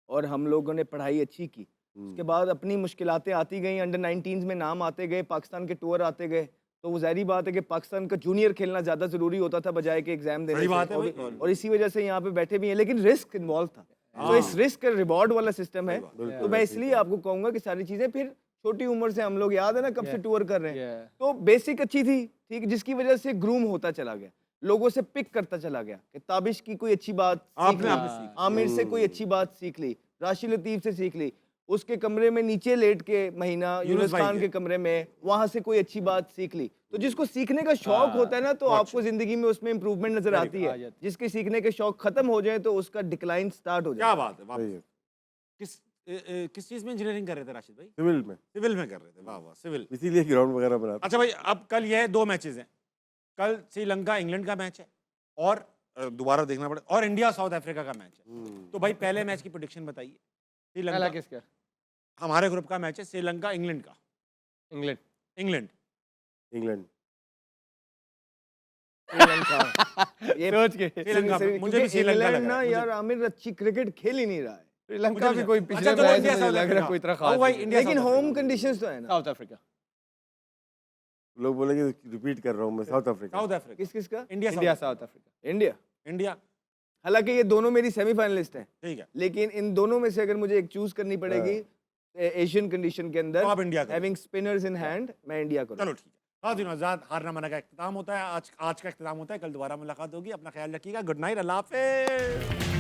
और हम लोगों ने पढ़ाई अच्छी की। उसके बाद अपनी मुश्किलातें आती गई, अंडर 19 में नाम आते गए, पाकिस्तान के टूर आते गए, तो वो ज़ाहिरी बात है कि पाकिस्तान का जूनियर खेलना ज़्यादा ज़रूरी होता था बजाय के एग्जाम देने सही से। बात है भाई। और इसी वजह से यहाँ पे बैठे भी हैं, लेकिन रिस्क इन्वॉल्व था। तो इस रिस्क रिवॉर्ड वाला सिस्टम है। तो मैं इसलिए आपको कहूँगा कि सारी चीज़ें, फिर छोटी उम्र से हम लोग, याद है ना कब से टूर कर रहे हैं, तो बेसिक अच्छी थी, ठीक, जिसकी वजह से ग्रूम होता चला गया, लोगों से पिक करता चला गया कि ताबिश की कोई अच्छी बात सीख आपने ली, आपने सीखी। आमिर से कोई अच्छी बात सीख ली, राशिद लतीफ से सीख ली, उसके कमरे में नीचे लेट के महीना यूनुस भाई खान के। के कमरे में, वहां से कोई अच्छी बात सीख ली। तो जिसको सीखने का शौक होता है ना, तो आपको जिंदगी में उसमें इंप्रूवमेंट नजर आती आ है। जाती जिसके सीखने के शौक खत्म हो जाए तो उसका डिक्लाइन स्टार्ट हो क्या जाए। बात है, वाह। किस चीज में इंजीनियरिंग कर रहे थे राशिद भाई? सिविल में, सिविल में कर रहे थे, वाह वाह, सिविल। इसीलिए ग्राउंड वगैरह बनाते। अच्छा भाई, अब कल यह 2 मैचेस हैं। कल श्रीलंका इंग्लैंड का मैच है, और दोबारा देखना पड़े, और इंडिया साउथ अफ्रीका का मैच है। तो भाई पहले मैच की प्रेडिक्शन बताइए। पहला श्रीलंका, किसका? हमारे ग्रुप का मैच है श्रीलंका इंग्लैंड का। इंग्लैंड। इंग्लैंड इंग्लैंड ये सोच के श्रीलंका पे, मुझे भी क्योंकि श्रीलंका इंग्लैंड लगा ना है, यार, आमिर अच्छी क्रिकेट खेल ही नहीं रहा है, श्रीलंका भी कोई पिछले अच्छा, तो मैच इंडिया में साउथ लग रहा अफ्रीका। कोई इतना ओ खास भाई, नहीं। इंडिया लेकिन साउथ होम अफ्रीका। कंडीशंस तो है ना। South Africa. लोग बोलेंगे, रिपीट कर रहा हूँ मैं, साउथ अफ्रीका। साउथ अफ्रीका, किस किस का? India India south south Africa. India. India, हालांकि ये दोनों मेरी सेमीफाइनलिस्ट हैं, ठीक है। लेकिन इन दोनों में से अगर मुझे एक चूज करनी पड़ेगी एशियन कंडीशन के अंदर, तो आप इंडिया करो। हैविंग स्पिनर्स इन हैंड, मैं इंडिया करूँ। चलो ठीक है। खातिन आजाद, हारना मना का इख्तिताम होता है, आज का इख्तिताम होता है। कल दोबारा मुलाकात होगी, अपना ख्याल रखिएगा। गुड नाइट, अल्लाह हाफिज़।